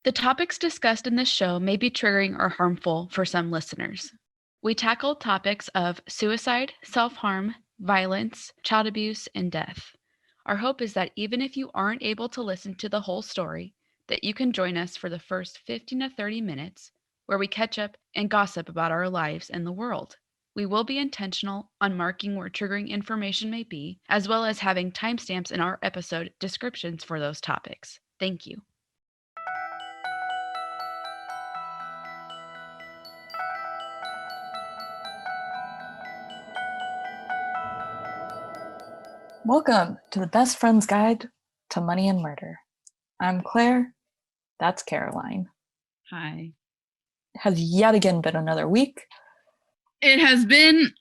The topics discussed in this show may be triggering or harmful for some listeners. We tackle topics of suicide, self-harm, violence, child abuse, and death. Our hope is that even if you aren't able to listen to the whole story, that you can join us for the first 15 to 30 minutes where we catch up and gossip about our lives and the world. We will be intentional on marking where triggering information may be, as well as having timestamps in our episode descriptions for those topics. Thank you. Welcome to the Best Friend's Guide to Money and Murder. I'm Claire. That's Caroline. Hi. It has yet again been another week. It has been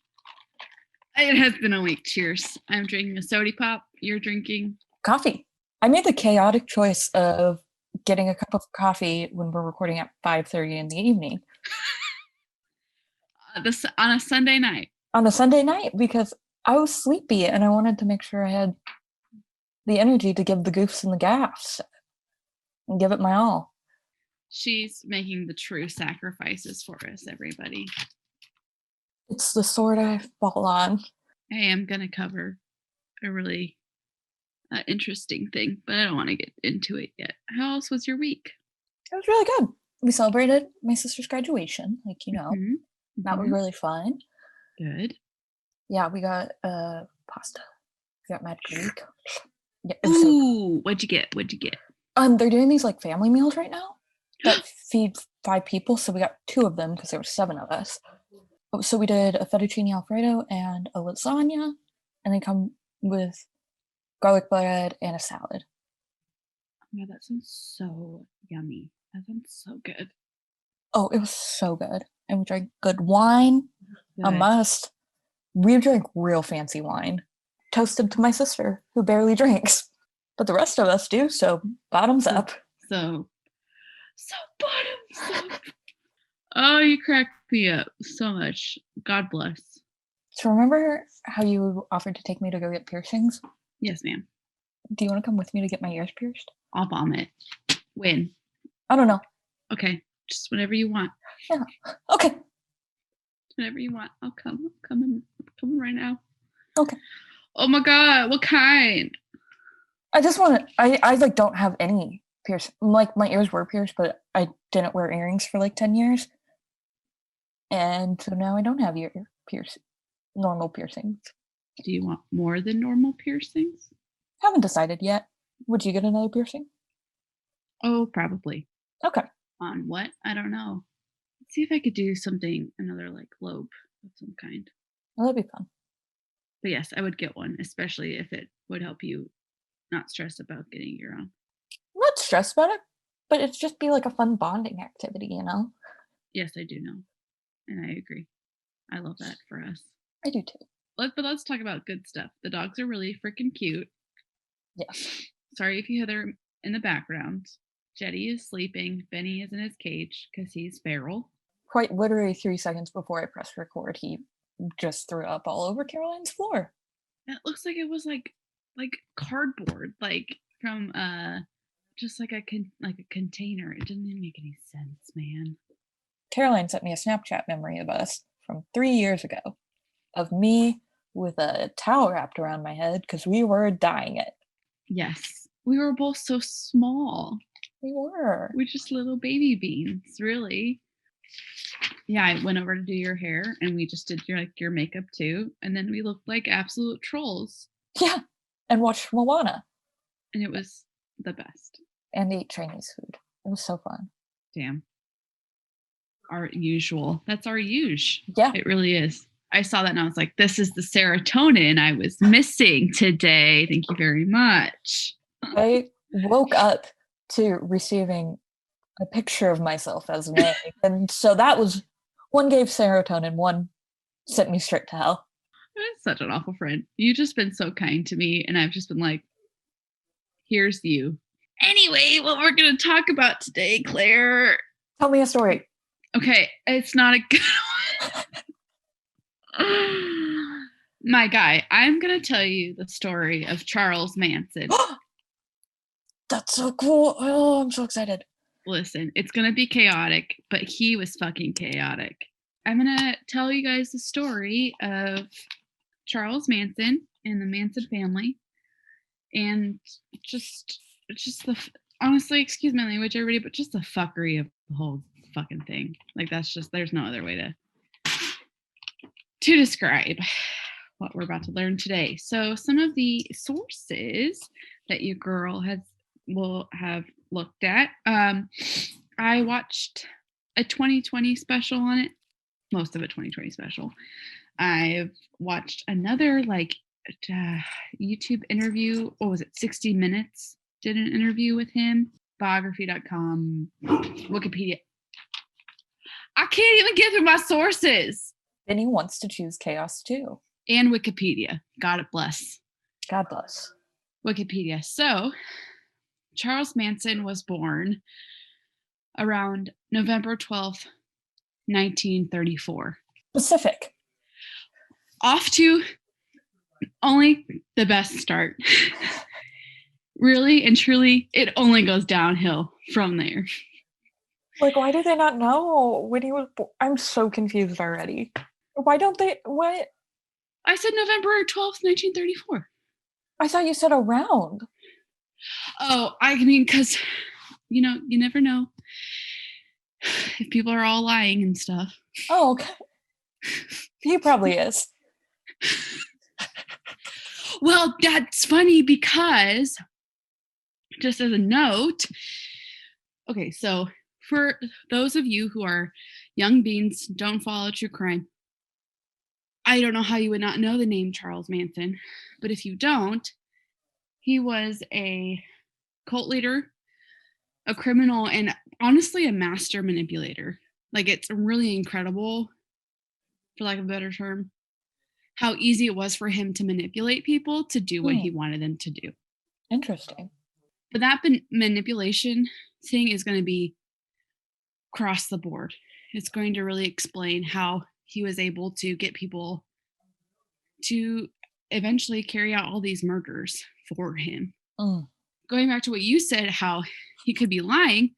a week. Cheers. I'm drinking a soda pop. You're drinking Coffee. I made the chaotic choice of getting a cup of coffee when we're recording at 5:30 in the evening. On a Sunday night. On a Sunday night because I was sleepy and I wanted to make sure I had the energy to give the goofs and the gaffs and give it my all. She's making the true sacrifices for us, everybody. It's the sword I fall on. I am going to cover a really interesting thing, but I don't want to get into it yet. How else was your week? It was really good. We celebrated my sister's graduation, That was really fun. Good. Yeah, we got pasta. We got magic Greek. Yeah, ooh, what'd you get? They're doing these like family meals right now that feed 5 people, so we got 2 of them because there were 7 of us. So we did a fettuccine alfredo and a lasagna, and they come with garlic bread and a salad. Oh my God, that sounds so yummy. That sounds so good. Oh, it was so good. And we drank good wine. Good. A must. We drank real fancy wine. Toasted to my sister, who barely drinks. But the rest of us do, so bottoms up. So bottoms up. Oh, you cracked me up so much. God bless. So remember how you offered to take me to go get piercings? Yes, ma'am. Do you want to come with me to get my ears pierced? I'll vomit. When? I don't know. Okay, just whenever you want. Yeah. Okay. Whenever you want. I'll come. I'm coming right now. Okay. Oh my God, what kind? I just want to, I like don't have any piercing. Like my ears were pierced, but I didn't wear earrings for like 10 years. And so now I don't have normal piercings. Do you want more than normal piercings? Haven't decided yet. Would you get another piercing? Oh, probably. Okay. On what? I don't know. Let's see if I could do something, another like lobe of some kind. Well, that'd be fun. But yes, I would get one, especially if it would help you not stress about getting your own. I'm not stressed about it, but it'd just be like a fun bonding activity, you know? Yes, I do know. And I agree. I love that for us. I do too. But let's talk about good stuff. The dogs are really freaking cute. Yes. Sorry if you hear them in the background. Jetty is sleeping. Benny is in his cage because he's feral. Quite literally 3 seconds before I pressed record, he just threw up all over Caroline's floor. It looks like it was like cardboard, like from just like a container. It didn't even make any sense, man. Caroline sent me a Snapchat memory of us from 3 years ago of me with a towel wrapped around my head because we were dying it. Yes. We were both so small. We were. We're just little baby beans, really. Yeah, I went over to do your hair and we just did your makeup too. And then we looked like absolute trolls. Yeah. And watched Moana. And it was the best. And ate Chinese food. It was so fun. Damn. Our usual. That's our usual. Yeah. It really is. I saw that and I was like, this is the serotonin I was missing today. Thank you very much. I woke up to receiving a picture of myself as May. And so that was, one gave serotonin, one sent me straight to hell. I'm such an awful friend. You've just been so kind to me. And I've just been like, here's you. Anyway, what we're going to talk about today, Claire. Tell me a story. Okay, it's not a good one. My guy, I'm going to tell you the story of Charles Manson. That's so cool. Oh, I'm so excited. Listen, it's going to be chaotic, but he was fucking chaotic. I'm going to tell you guys the story of Charles Manson and the Manson family. And just honestly, excuse my language, everybody, but just the fuckery of the whole fucking thing. Like, that's just, there's no other way to describe what we're about to learn today. So some of the sources that your girl will have looked at. I watched a 2020 special on it, most of a 2020 special. I've watched another YouTube interview. What was it? 60 Minutes did an interview with him. Biography.com, Wikipedia. I can't even get through my sources. Then he wants to choose chaos too. And Wikipedia. God bless. God bless. Wikipedia. So, Charles Manson was born around November 12th, 1934. Specific. Off to only the best start. Really and truly, it only goes downhill from there. Like, why do they not know when he was born? I'm so confused already. Why don't they? What? I said November 12th, 1934. I thought you said around. Oh, I mean, because, you never know if people are all lying and stuff. Oh, okay. He probably is. Well, that's funny because, just as a note, okay, so for those of you who are young beans, don't follow true crime. I don't know how you would not know the name Charles Manson, but if you don't, he was a cult leader, a criminal, and honestly a master manipulator. Like, it's really incredible, for lack of a better term, how easy it was for him to manipulate people to do what he wanted them to do. Interesting. But that manipulation thing is going to be across the board. It's going to really explain how he was able to get people to eventually carry out all these murders for him. Going back to what you said, how he could be lying,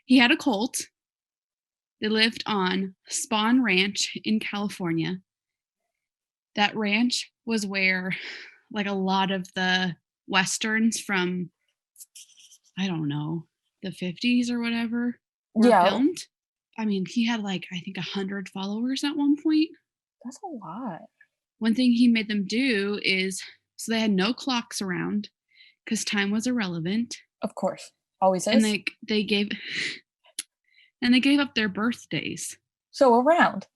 he had a cult. They lived on Spawn Ranch in California. That ranch was where, like, a lot of the Westerns from, I don't know, the 50s or whatever were filmed. I mean, he had, I think 100 followers at one point. That's a lot. One thing he made them do is, so they had no clocks around because time was irrelevant. Of course. Always is. And they gave up their birthdays. So around.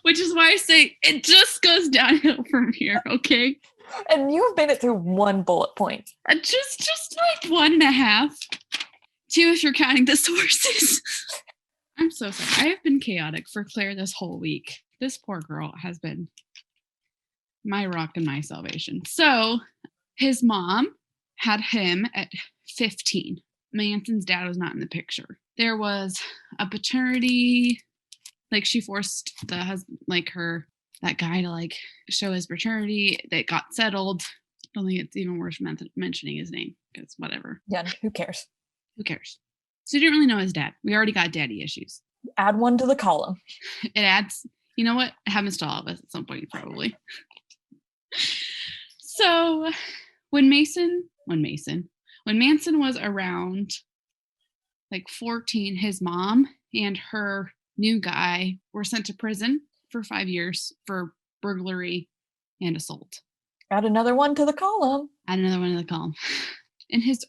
Which is why I say it just goes downhill from here, okay? And you have made it through one bullet point. Just like 1.5. 2 if you're counting the sources. I'm so sorry. I have been chaotic for Claire this whole week. This poor girl has been my rock and my salvation. So his mom had him at 15. Manson's dad was not in the picture. There was a paternity, she forced the husband, that guy to show his paternity. That got settled. I don't think it's even worth mentioning his name because whatever. Yeah, who cares? So you didn't really know his dad. We already got daddy issues. Add one to the column. It adds, you know what? It happens to all of us at some point, probably. So when Manson was around 14, his mom and her new guy were sent to prison for 5 years for burglary and assault. Add another one to the column. In his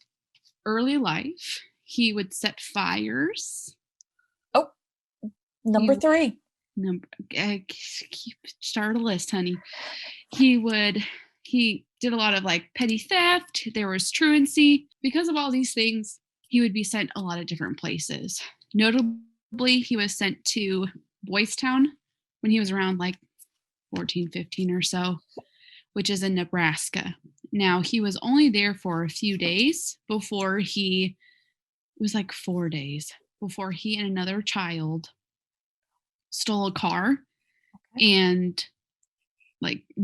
early life, he would set fires. Oh, number 3. Start a list, honey. He did a lot of petty theft. There was truancy. Because of all these things, he would be sent a lot of different places. Notably, he was sent to Boys Town when he was around 14, 15 or so, which is in Nebraska. Now, he was only there for a few days before it was 4 days before he and another child stole a car and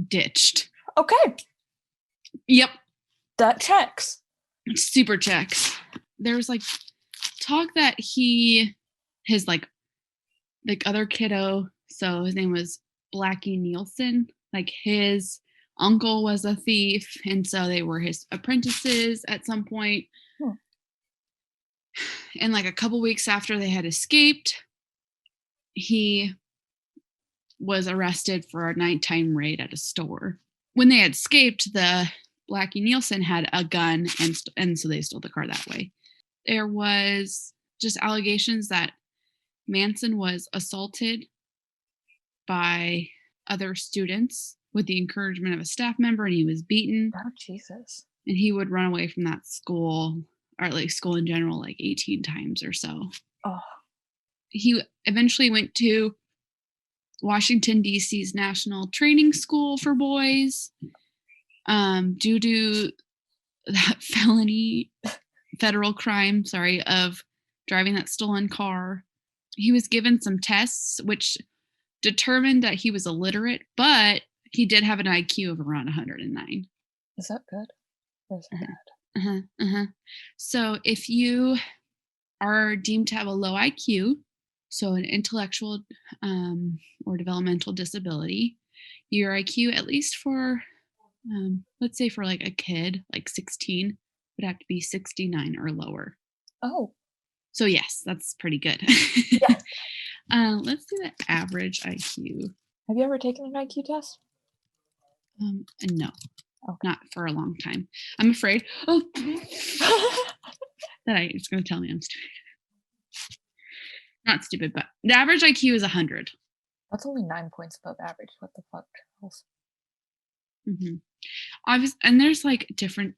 ditched. Okay. Yep. That checks. super checks. There was like talk that his like other kiddo, so his name was Blackie Nielsen, like his uncle was a thief, and so they were his apprentices at some point. And like a couple weeks after they had escaped, he was arrested for a nighttime raid at a store. When they had escaped, the Blackie Nielsen had a gun, and so they stole the car that way. There was just allegations that Manson was assaulted by other students with the encouragement of a staff member, and he was beaten. Oh, Jesus. And he would run away from that school, or like school in general, like 18 times or so. Oh. He eventually went to Washington, D.C.'s National Training School for Boys. Due to that federal crime, of driving that stolen car, he was given some tests which determined that he was illiterate, but he did have an IQ of around 109. Is that good? Or is that bad? So if you are deemed to have a low IQ, so an intellectual or developmental disability, your IQ, at least for, let's say for like a kid, like 16, would have to be 69 or lower. Oh. So yes, that's pretty good. Yeah. Let's do the average IQ. Have you ever taken an IQ test? No. Okay. Not for a long time. I'm afraid that it's going to tell me I'm stupid. Not stupid, but the average IQ is 100. That's only 9 points above average. What the fuck, Charles? And there's like different.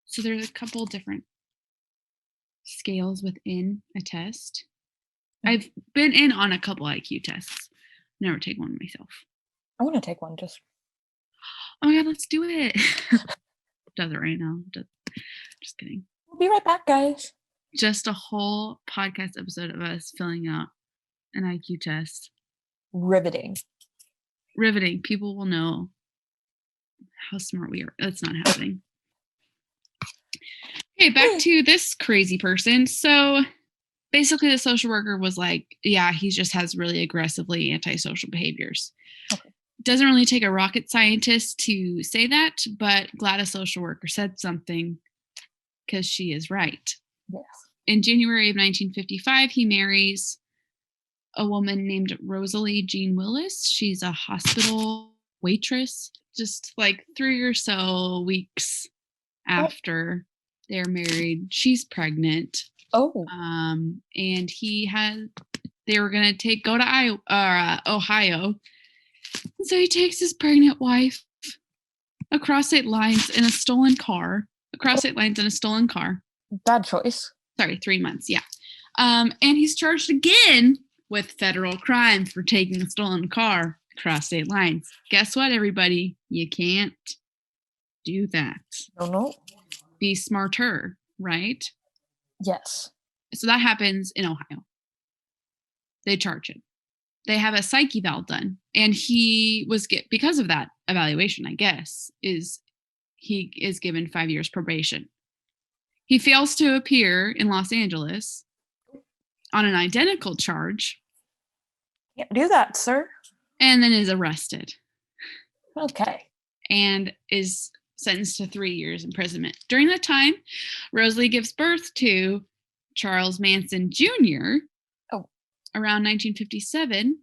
So there's a couple different scales within a test. I've been in on a couple IQ tests. Never take one myself. I want to take one just. Oh my god, let's do it. Does it right now. Just kidding. We'll be right back, guys. Just a whole podcast episode of us filling out an IQ test. Riveting. People will know how smart we are. That's not happening. Okay, back to this crazy person. So basically the social worker was like, yeah, he just has really aggressively antisocial behaviors. Okay. Doesn't really take a rocket scientist to say that, but glad a social worker said something because she is right. Yes. In January of 1955, he marries a woman named Rosalie Jean Willis. She's a hospital waitress. Just like 3 or so weeks after they're married, she's pregnant. Oh. And they were gonna go to Ohio. So he takes his pregnant wife across state lines in a stolen car. Bad choice. Sorry, 3 months. Yeah. And he's charged again with federal crime for taking a stolen car across state lines. Guess what, everybody? You can't do that. No. Be smarter, right? Yes. So that happens in Ohio. They charge him. They have a psych eval done, and because of that evaluation, I guess, he is given 5 years probation. He fails to appear in Los Angeles on an identical charge. Can't do that, sir. And then is arrested. Okay. And is sentenced to 3 years imprisonment. During that time, Rosalie gives birth to Charles Manson Jr. Oh. Around 1957,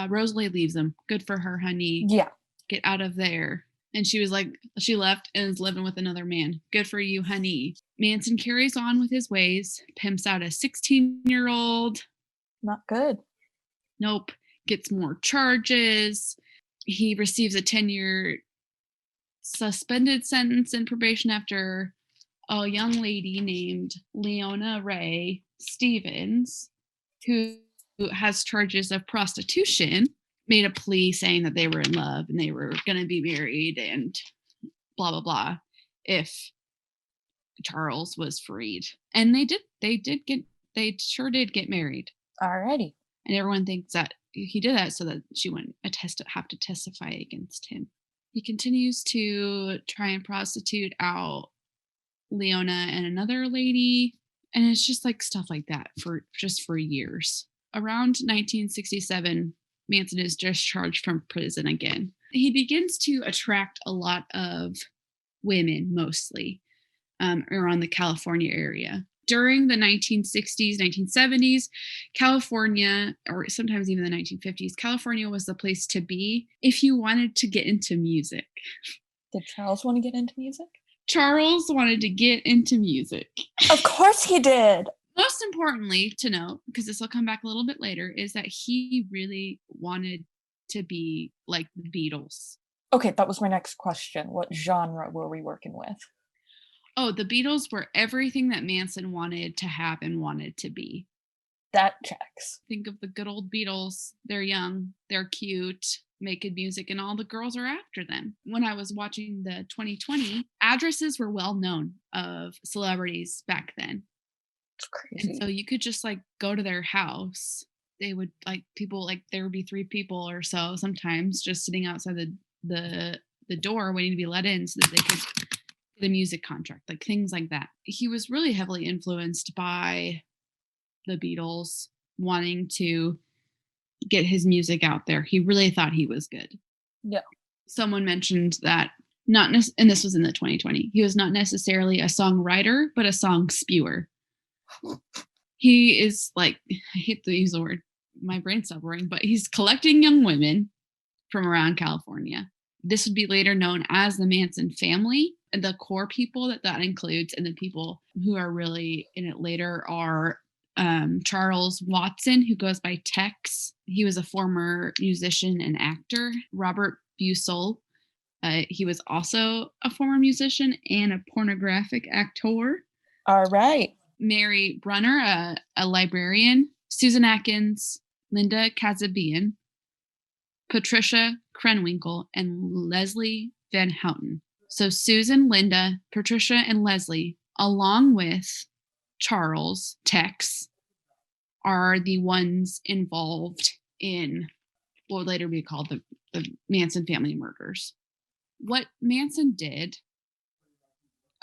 Rosalie leaves him. Good for her, honey. Yeah. Get out of there. And she was like, she left and is living with another man. Good for you, honey. Manson carries on with his ways, pimps out a 16-year-old. Not good. Nope. Gets more charges. He receives a 10-year suspended sentence and probation after a young lady named Leona Ray Stevens, who has charges of prostitution, made a plea saying that they were in love and they were going to be married and blah, blah, blah, if Charles was freed. And they sure did get married. Alrighty. And everyone thinks that he did that so that she wouldn't have to testify against him. He continues to try and prostitute out Leona and another lady. And it's just like stuff like that for years. Around 1967, Manson is discharged from prison again. He begins to attract a lot of women, mostly around the California area. During the 1960s, 1970s, California, or sometimes even the 1950s, California was the place to be if you wanted to get into music. Did Charles want to get into music? Charles wanted to get into music. Of course he did. Most importantly to note, because this will come back a little bit later, is that he really wanted to be like the Beatles. Okay, that was my next question. What genre were we working with? Oh, the Beatles were everything that Manson wanted to have and wanted to be. That checks. Think of the good old Beatles. They're young, they're cute, make good music, and all the girls are after them. When I was watching the 2020, addresses were well known of celebrities back then. It's crazy. And so you could just like go to their house. They would like people, like there would be 3 people or so sometimes just sitting outside the door waiting to be let in so that they could get a music contract, like things like that. He was really heavily influenced by the Beatles, wanting to get his music out there. He really thought he was good. Yeah. Someone mentioned that and this was in the 2020, he was not necessarily a songwriter, but a song spewer. He is like, I hate to use the word, my brain stopped working, but he's collecting young women from around California. This would be later known as the Manson family. And the core people that includes, and the people who are really in it later are Charles Watson, who goes by Tex. He was a former musician and actor. Robert Busell. He was also a former musician and a pornographic actor. All right. Mary Brunner, a librarian. Susan Atkins, Linda Kazabian, Patricia Krenwinkel, and Leslie Van Houten. So Susan, Linda, Patricia, and Leslie, along with Charles, Tex, are the ones involved in what would later be called the Manson family murders. What Manson did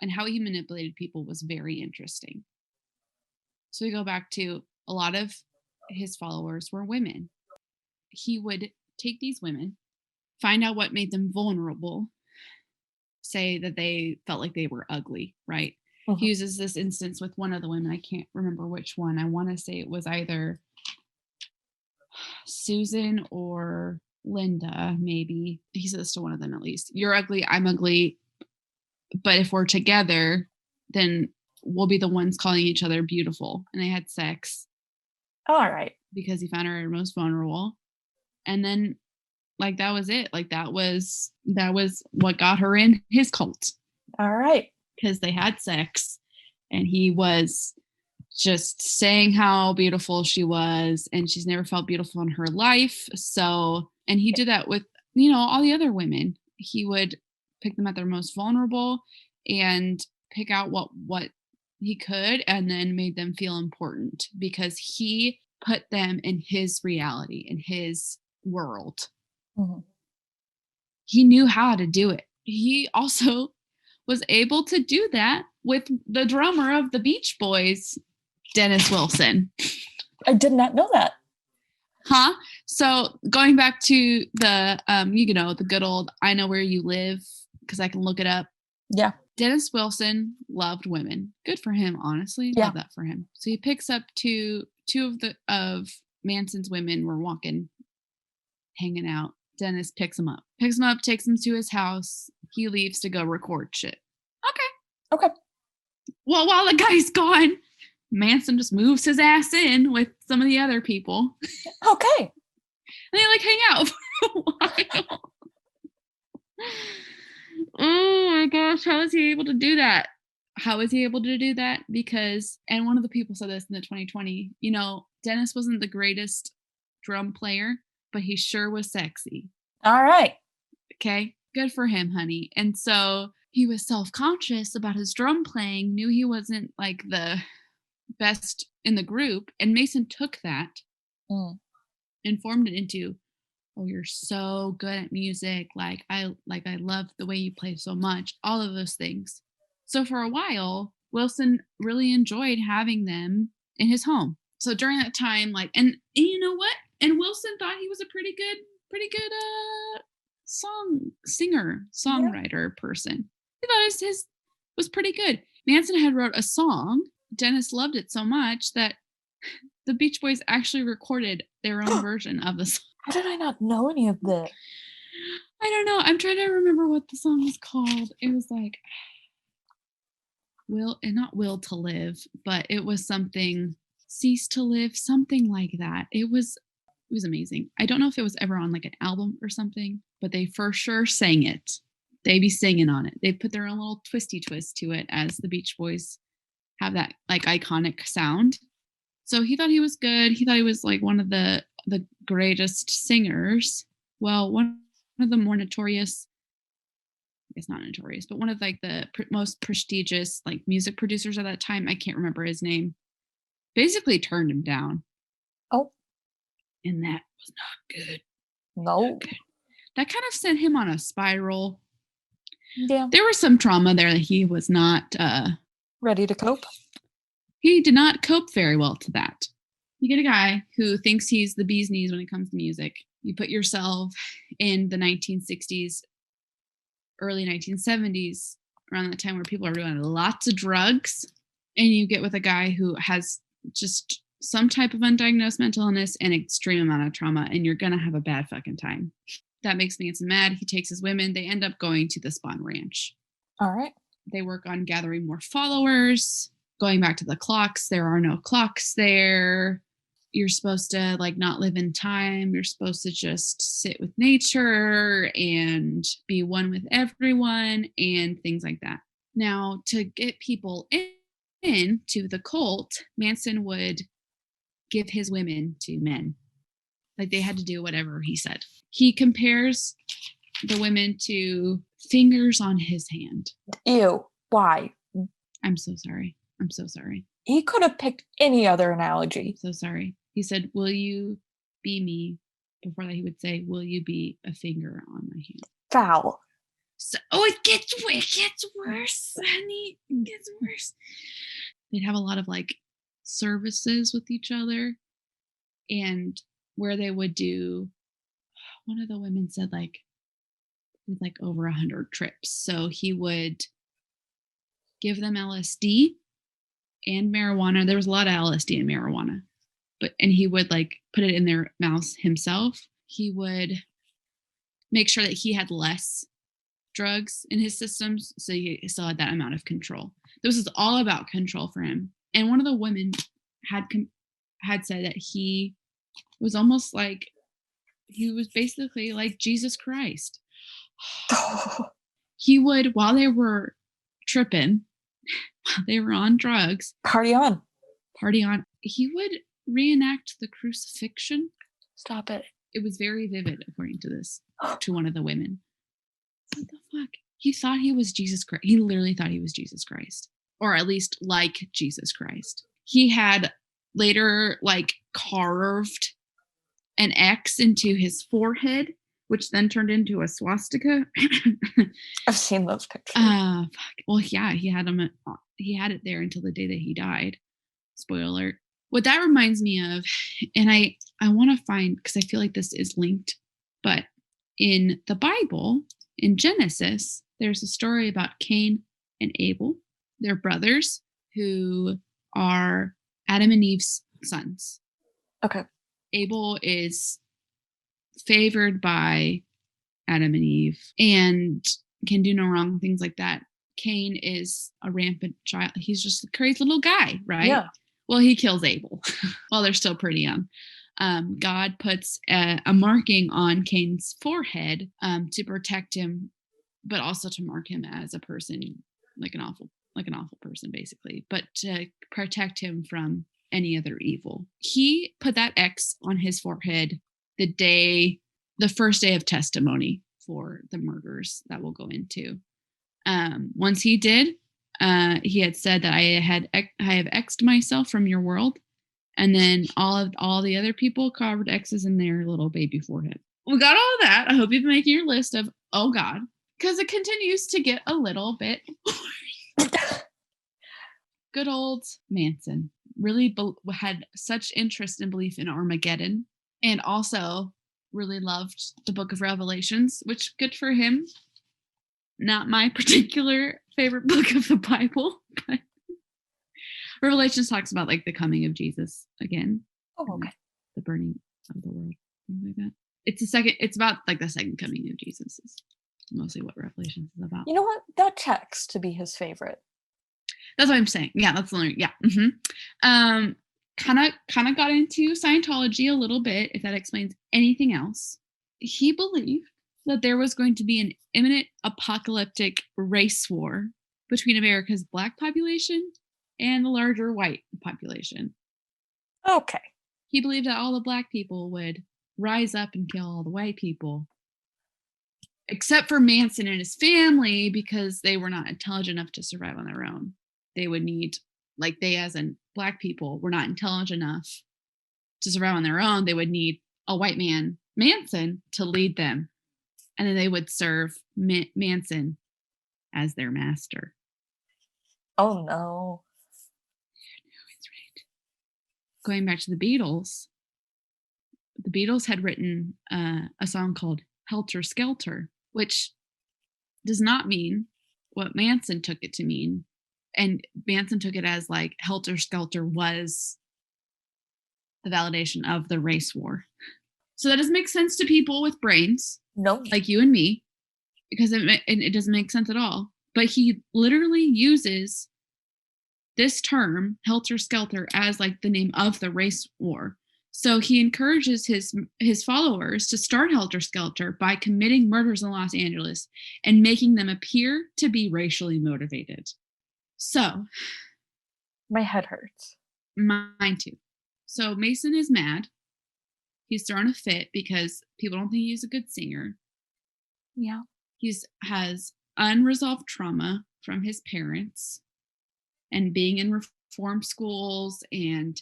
and how he manipulated people was very interesting. So we go back to a lot of his followers were women. He would take these women, find out what made them vulnerable, say that they felt like they were ugly, right? He uses this instance with one of the women. I can't remember which one. I want to say it was either Susan or Linda, maybe. He says to one of them at least, "You're ugly, I'm ugly, but if we're together, then we'll be the ones calling each other beautiful." And they had sex. All right. Because he found her most vulnerable. And then like that was it. Like that was what got her in his cult. All right. Because they had sex and he was just saying how beautiful she was and she's never felt beautiful in her life. So, and he did that with, all the other women. He would pick them at their most vulnerable and pick out what he could and then made them feel important because he put them in his reality, in his world. Mm-hmm. He knew how to do it. He also was able to do that with the drummer of the Beach Boys, Dennis Wilson. I did not know that. Huh? So going back to the, the good old, I know where you live because I can look it up. Yeah. Dennis Wilson loved women. Good for him, honestly. Yeah. Love that for him. So he picks up two of Manson's women were walking, hanging out. Dennis picks him up, takes him to his house. He leaves to go record shit. Okay. Well, while the guy's gone, Manson just moves his ass in with some of the other people. Okay. And they like hang out for a while. Oh my gosh, how is he able to do that? Because, and one of the people said this in the 2020, Dennis wasn't the greatest drum player, but he sure was sexy. All right. Okay. Good for him, honey. And so he was self-conscious about his drum playing, knew he wasn't like the best in the group. And Mason took that and formed it into, "Oh, you're so good at music. I love the way you play so much." All of those things. So for a while, Wilson really enjoyed having them in his home. So during that time, like, and you know what? And Wilson thought he was a pretty good songwriter person. He thought his was pretty good. Manson had wrote a song. Dennis loved it so much that the Beach Boys actually recorded their own version of the song. How did I not know any of this? I don't know. I'm trying to remember what the song was called. It was like not Will to Live, but it was something Cease to Live, something like that. It was amazing. I don't know if it was ever on like an album or something, but they for sure sang it. They be singing on it. They put their own little twisty twist to it, as the Beach Boys have that like iconic sound. So he thought he was good. He thought he was like one of the greatest singers. Well, one of the more notorious, I guess not notorious, but one of like the most prestigious like music producers at that time, I can't remember his name, basically turned him down. Oh. And that was not good. No. Not good. That kind of sent him on a spiral. Yeah. There was some trauma there that he was not ready to cope. He did not cope very well to that. You get a guy who thinks he's the bee's knees when it comes to music. You put yourself in the 1960s, early 1970s, around that time where people are doing lots of drugs, and you get with a guy who has just some type of undiagnosed mental illness and extreme amount of trauma, and you're going to have a bad fucking time. That makes Manson mad. He takes his women. They end up going to the Spawn Ranch. All right. They work on gathering more followers. Going back to the clocks, there are no clocks there. You're supposed to like not live in time. You're supposed to just sit with nature and be one with everyone and things like that. Now, to get people in to the cult, Manson would give his women to men. Like they had to do whatever he said. He compares the women to fingers on his hand. Ew. Why? I'm so sorry. I'm so sorry. He could have picked any other analogy. So sorry. He said, will you be me? Before that, he would say, will you be a finger on my hand? Foul. So, it gets worse, honey. It gets worse. They'd have a lot of like services with each other, and where they would do, one of the women said like over 100 trips. So he would give them LSD and marijuana. There was a lot of LSD and marijuana, and he would like put it in their mouths himself. He would make sure that he had less drugs in his systems, so he still had that amount of control. This is all about control for him. And one of the women had said that he was almost like, he was basically like Jesus Christ. He would, while they were tripping, while they were on drugs, party on, he would reenact the crucifixion. Stop it. It was very vivid, according to this, to one of the women. What the fuck? He thought he was Jesus Christ. He literally thought he was Jesus Christ, or at least like Jesus Christ. He had later like carved an X into his forehead, which then turned into a swastika. I've seen those pictures. Fuck. Well, yeah, he had it there until the day that he died. Spoiler alert. What that reminds me of, and I want to find, because I feel like this is linked, but in the Bible, in Genesis, there's a story about Cain and Abel. They're brothers who are Adam and Eve's sons. Okay. Abel is favored by Adam and Eve and can do no wrong, things like that. Cain is a rampant child. He's just a crazy little guy, right? Yeah. Well, he kills Abel while they're still pretty young. God puts a marking on Cain's forehead to protect him, but also to mark him as a person, like an awful person, basically, but to protect him from any other evil. He put that X on his forehead the first day of testimony for the murders that we'll go into. Once he did, he had said that I have X'd myself from your world, and then all the other people carved X's in their little baby forehead. We got all of that. I hope you've been making your list of, oh God, because it continues to get a little bit Good old Manson really had such interest and belief in Armageddon, and also really loved the Book of Revelations, which good for him. Not my particular favorite book of the Bible, but Revelations talks about like the coming of Jesus again. Oh, okay. The burning of the world, things like that. It's about like the second coming of Jesus is mostly what Revelations is about. You know what? That checks to be his favorite. That's what I'm saying. Yeah, that's the only, yeah. Mm-hmm. Kind of got into Scientology a little bit, if that explains anything else. He believed that there was going to be an imminent apocalyptic race war between America's Black population and the larger white population. Okay. He believed that all the Black people would rise up and kill all the white people, except for Manson and his family, because they were not intelligent enough to survive on their own. They would need, like they as in Black people were not intelligent enough to survive on their own. They would need a white man, Manson, to lead them. And then they would serve Manson as their master. Oh, no. That's right. Going back to the Beatles had written a song called Helter Skelter, which does not mean what Manson took it to mean. And Manson took it as like Helter Skelter was the validation of the race war. So that doesn't make sense to people with brains. No. Like you and me, because it doesn't make sense at all. But he literally uses this term, Helter Skelter, as like the name of the race war. So he encourages his followers to start Helter Skelter by committing murders in Los Angeles and making them appear to be racially motivated. So my head hurts. Mine too. So Mason is mad. He's thrown a fit because people don't think he's a good singer. Yeah. He has unresolved trauma from his parents and being in reform schools and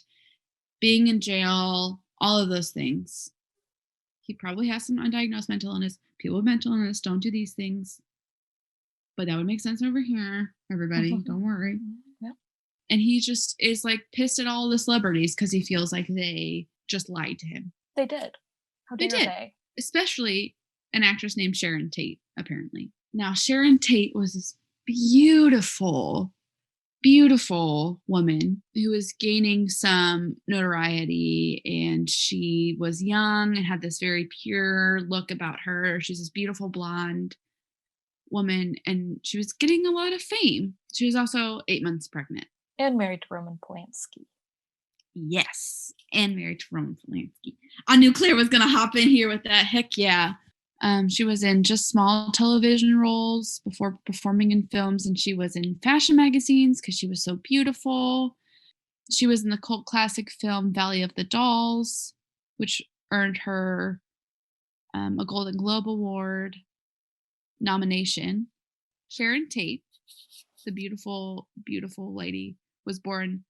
being in jail, all of those things. He probably has some undiagnosed mental illness. People with mental illness don't do these things. But that would make sense over here, everybody. Don't worry. Yeah. And he just is like pissed at all the celebrities because he feels like they just lied to him. They did. How dare they? Especially an actress named Sharon Tate, apparently. Now, Sharon Tate was this beautiful, beautiful woman who was gaining some notoriety, and she was young and had this very pure look about her. She's this beautiful blonde woman, and she was getting a lot of fame. She was also 8 months pregnant. And married to Roman Polanski. Yes, and married to Roman Polanski. I knew Claire was going to hop in here with that. Heck yeah. She was in just small television roles before performing in films, and she was in fashion magazines because she was so beautiful. She was in the cult classic film Valley of the Dolls, which earned her a Golden Globe Award nomination. Sharon Tate, the beautiful, beautiful lady, was born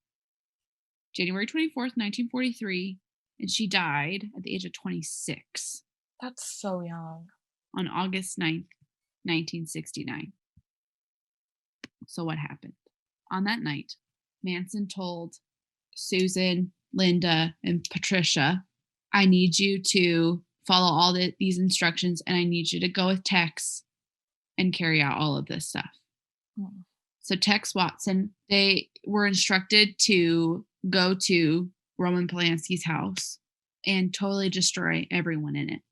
January 24th, 1943, and she died at the age of 26. That's so young. On August 9th, 1969. So what happened? On that night, Manson told Susan, Linda, and Patricia, I need you to follow all these instructions, and I need you to go with Tex and carry out all of this stuff. Hmm. So Tex Watson, they were instructed to go to Roman Polanski's house and totally destroy everyone in it,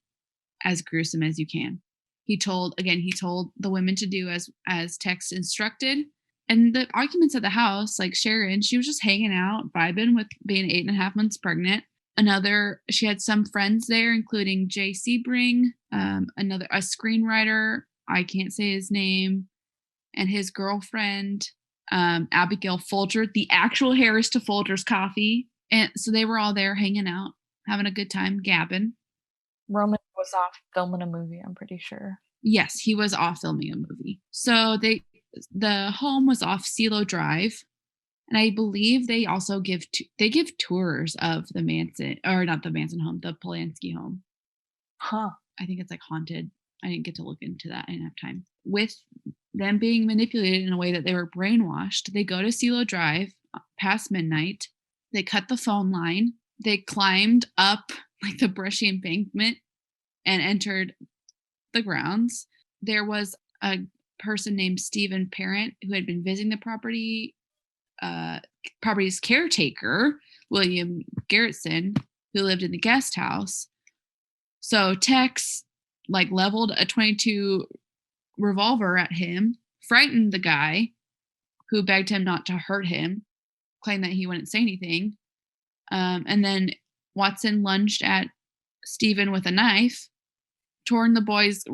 as gruesome as you can. He told the women to do as Tex instructed. And the arguments at the house, like Sharon, she was just hanging out, vibing with being 8.5 months pregnant. She had some friends there, including Jay Sebring, a screenwriter, I can't say his name, and his girlfriend, Abigail Folger, the actual Harris to Folger's coffee. And so they were all there hanging out, having a good time, gabbing. Roman was off filming a movie, I'm pretty sure. Yes, he was off filming a movie. So the home was off CeeLo Drive. And I believe they also give tours of the Manson, or not the Manson home, the Polanski home. Huh. I think it's like haunted. I didn't get to look into that. I didn't have time. With them being manipulated in a way that they were brainwashed. They go to CeeLo Drive past midnight. They cut the phone line. They climbed up like the brushy embankment and entered the grounds. There was a person named Stephen Parent who had been visiting the property's caretaker, William Garrettson, who lived in the guest house. So Tex like leveled a .22 revolver at him, frightened the guy who begged him not to hurt him, claimed that he wouldn't say anything. And then Watson lunged at Stephen with a knife, torn the boy's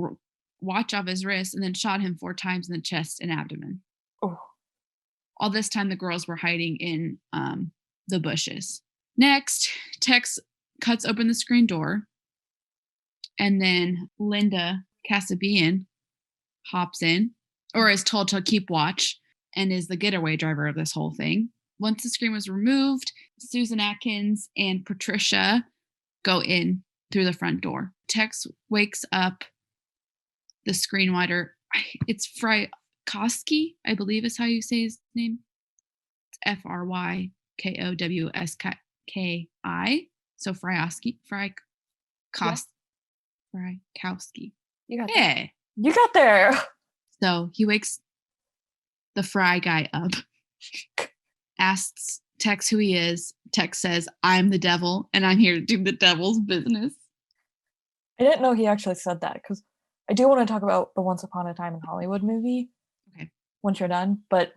watch off his wrist, and then shot him 4 times in the chest and abdomen. Oh. All this time, the girls were hiding in the bushes. Next, Tex cuts open the screen door, and then Linda Kasabian hops in, or is told to keep watch, and is the getaway driver of this whole thing. Once the screen was removed, Susan Atkins and Patricia go in through the front door. Tex wakes up the screenwriter. It's Frykowski, I believe is how you say his name. It's Frykowski. So Frykowski. Frykowski. You got Hey. there. You got there. So he wakes the Fry guy up, asks Tex who he is. Tex says, "I'm the devil, and I'm here to do the devil's business." I didn't know he actually said that, because I do want to talk about the Once Upon a Time in Hollywood movie. Okay. Once you're done, but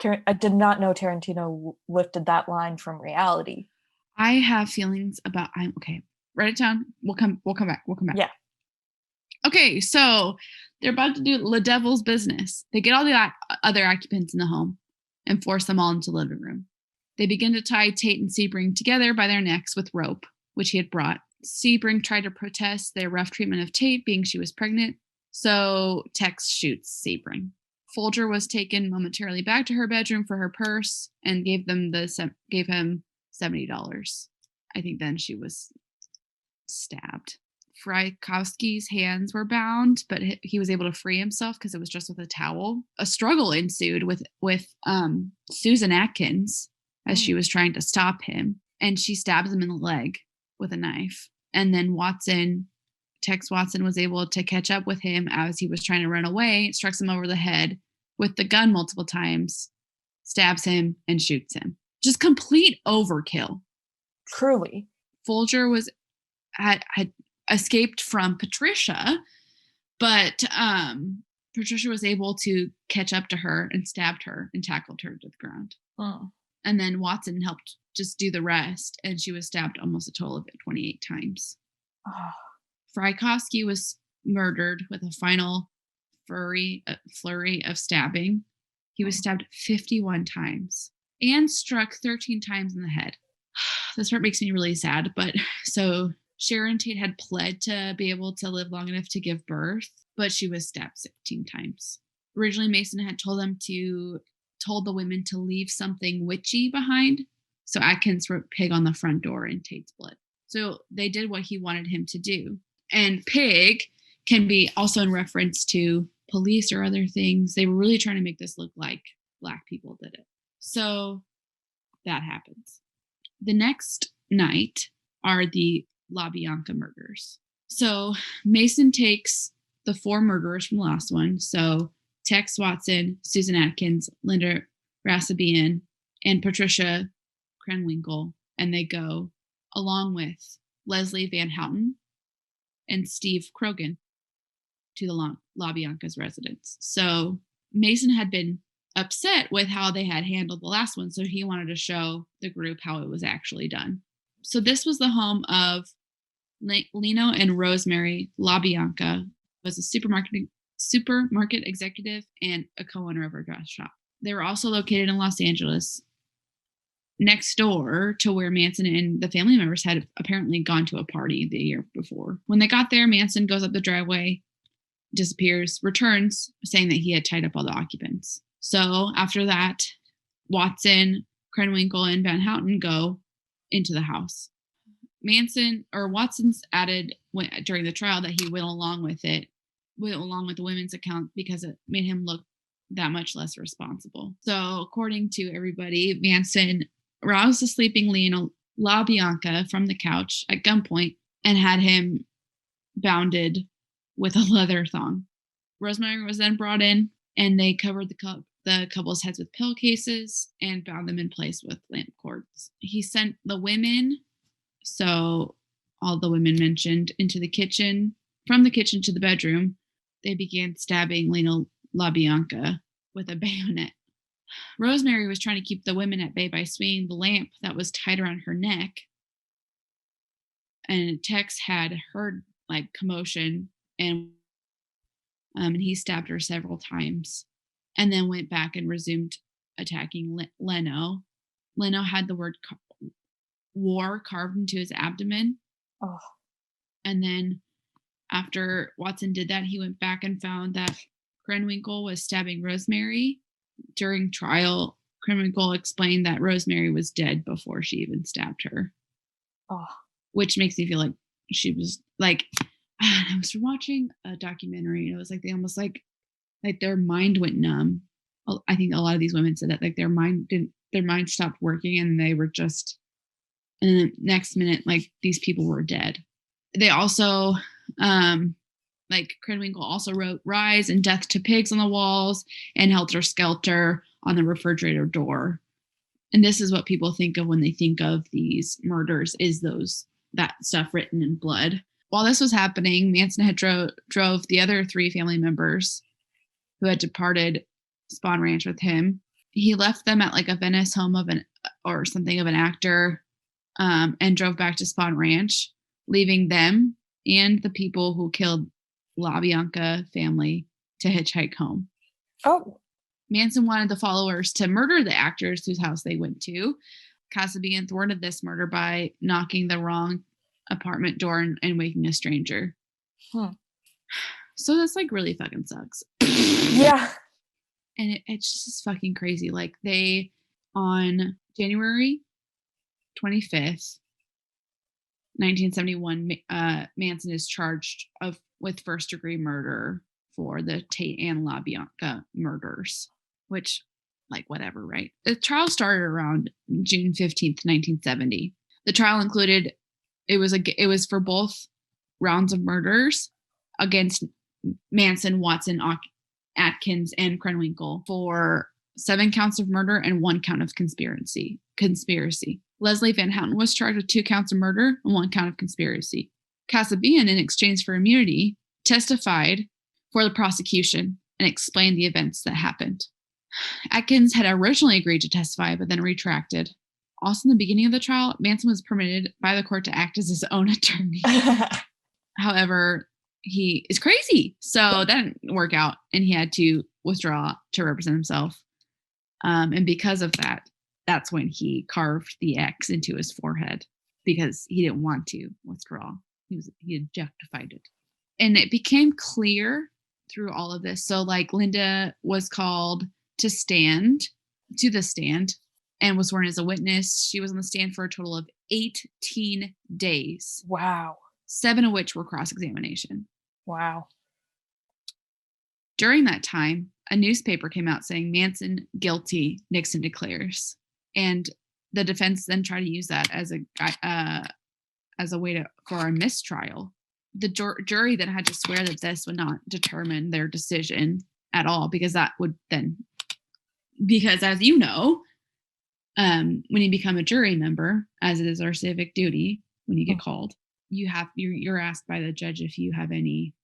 Okay. I did not know Tarantino lifted that line from reality. I have feelings about. Okay. Write it down. We'll come back. Yeah. Okay, so they're about to do the devil's business. They get all the other occupants in the home and force them all into the living room. They begin to tie Tate and Sebring together by their necks with rope, which he had brought. Sebring tried to protest their rough treatment of Tate, being she was pregnant, so Tex shoots Sebring. Folger was taken momentarily back to her bedroom for her purse and gave him $70. I think then she was stabbed. Frykowski's hands were bound, but he was able to free himself because it was just with a towel. A struggle ensued with Susan Atkins as she was trying to stop him, and she stabs him in the leg with a knife. And then Tex Watson was able to catch up with him as he was trying to run away, strikes him over the head with the gun multiple times, stabs him, and shoots him. Just complete overkill. Truly. Folger had escaped from Patricia, but Patricia was able to catch up to her and stabbed her and tackled her to the ground. Oh. And then Watson helped just do the rest, and she was stabbed almost a total of 28 times. Oh. Frykowski was murdered with a final flurry of stabbing. He was stabbed 51 times and struck 13 times in the head. This part makes me really sad, but so Sharon Tate had pled to be able to live long enough to give birth, but she was stabbed 16 times. Originally, Mason had told the women to leave something witchy behind. So Atkins wrote pig on the front door in Tate's blood. So they did what he wanted him to do. And pig can be also in reference to police or other things. They were really trying to make this look like Black people did it. So that happens. The next night are the Bianca Murders. So Mason takes the 4 murderers from the last one. So Tex Watson, Susan Atkins, Linda Kasabian, and Patricia Krenwinkel, and they go along with Leslie Van Houten and Steve Krogan to the LaBianca's residence. So Mason had been upset with how they had handled the last one, so he wanted to show the group how it was actually done. So this was the home of Lino and Rosemary LaBianca, was a supermarket executive and a co-owner of her dress shop. They were also located in Los Angeles, next door to where Manson and the family members had apparently gone to a party the year before. When they got there, Manson goes up the driveway, disappears, returns, saying that he had tied up all the occupants. So after that, Watson, Krenwinkel, and Van Houten go into the house. Watson's added during the trial that he went along with it along with the women's account because it made him look that much less responsible. So according to everybody, Manson roused the sleeping La Bianca from the couch at gunpoint and had him bounded with a leather thong. Rosemary was then brought in, and they covered the couple's heads with pillowcases and bound them in place with lamp cords. He sent the women, so all the women mentioned, into the kitchen. From the kitchen to the bedroom, they began stabbing Lena LaBianca with a bayonet. Rosemary was trying to keep the women at bay by swinging the lamp that was tied around her neck. And Tex had heard like commotion, and he stabbed her several times and then went back and resumed attacking Leno. Leno had the word war carved into his abdomen. Oh. And then after Watson did that, he went back and found that Krenwinkel was stabbing Rosemary. During trial, Krenwinkel explained that Rosemary was dead before she even stabbed her. Oh. Which makes me feel like she was like, I was watching a documentary and it was like they almost like their mind went numb. I think a lot of these women said that like their mind stopped working and they were just, and the next minute like these people were dead. They also like Krenwinkel also wrote "Rise" and "Death to Pigs" on the walls and "Helter Skelter" on the refrigerator door. And this is what people think of when they think of these murders, is that stuff written in blood. While this was happening, Manson had drove the other 3 family members who had departed Spawn Ranch with him. He left them at like a Venice home of an actor, and drove back to Spawn Ranch, leaving them and the people who killed La Bianca family to hitchhike home. Oh. Manson wanted the followers to murder the actors whose house they went to. Casabian thwarted this murder by knocking the wrong apartment door and waking a stranger. So that's like really fucking sucks. Yeah. And it's just fucking crazy. Like they, on January 25th, 1971, Manson is charged with first-degree murder for the Tate and La Bianca murders, which, like, whatever, right? The trial started around June 15th, 1970. The trial included, it was for both rounds of murders against Manson, Watson, Atkins, and Krenwinkel for 7 counts of murder and 1 count of conspiracy. Leslie Van Houten was charged with 2 counts of murder and 1 count of conspiracy. Casabian, in exchange for immunity, testified for the prosecution and explained the events that happened. Atkins had originally agreed to testify, but then retracted. Also, in the beginning of the trial, Manson was permitted by the court to act as his own attorney. However, he is crazy, so that didn't work out, and he had to withdraw to represent himself. And because of that, that's when he carved the X into his forehead, because he didn't want to withdraw. He objectified it. And it became clear through all of this. So like Linda was called to the stand and was sworn as a witness. She was on the stand for a total of 18 days. Wow. 7 of which were cross-examination. Wow. During that time, a newspaper came out saying Manson guilty, Nixon declares. And the defense then tried to use that as a way for a mistrial. The jury then had to swear that this would not determine their decision at all, because that would then, because as you know, when you become a jury member, as it is our civic duty, when you get called, you're asked by the judge if you have any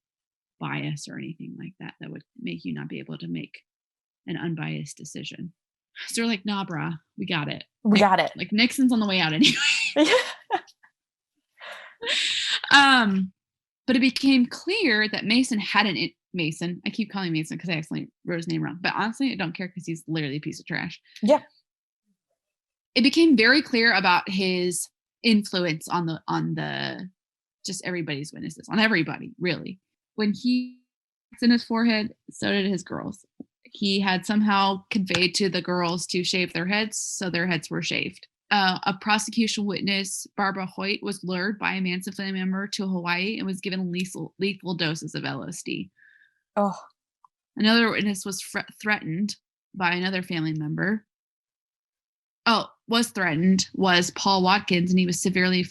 bias or anything like that would make you not be able to make an unbiased decision. So they're like, nah, brah, we got it. Got it. Like Nixon's on the way out anyway. But it became clear that Mason hadn't. Mason, I keep calling Mason because I accidentally wrote his name wrong. But honestly, I don't care because he's literally a piece of trash. Yeah. It became very clear about his influence on the just everybody's witnesses, on everybody, really. When he was in his forehead, so did his girls. He had somehow conveyed to the girls to shave their heads, so their heads were shaved. A prosecution witness, Barbara Hoyt, was lured by a Manson family member to Hawaii and was given lethal doses of LSD. Oh, Another witness was threatened by another family member. Was Paul Watkins, and he was severely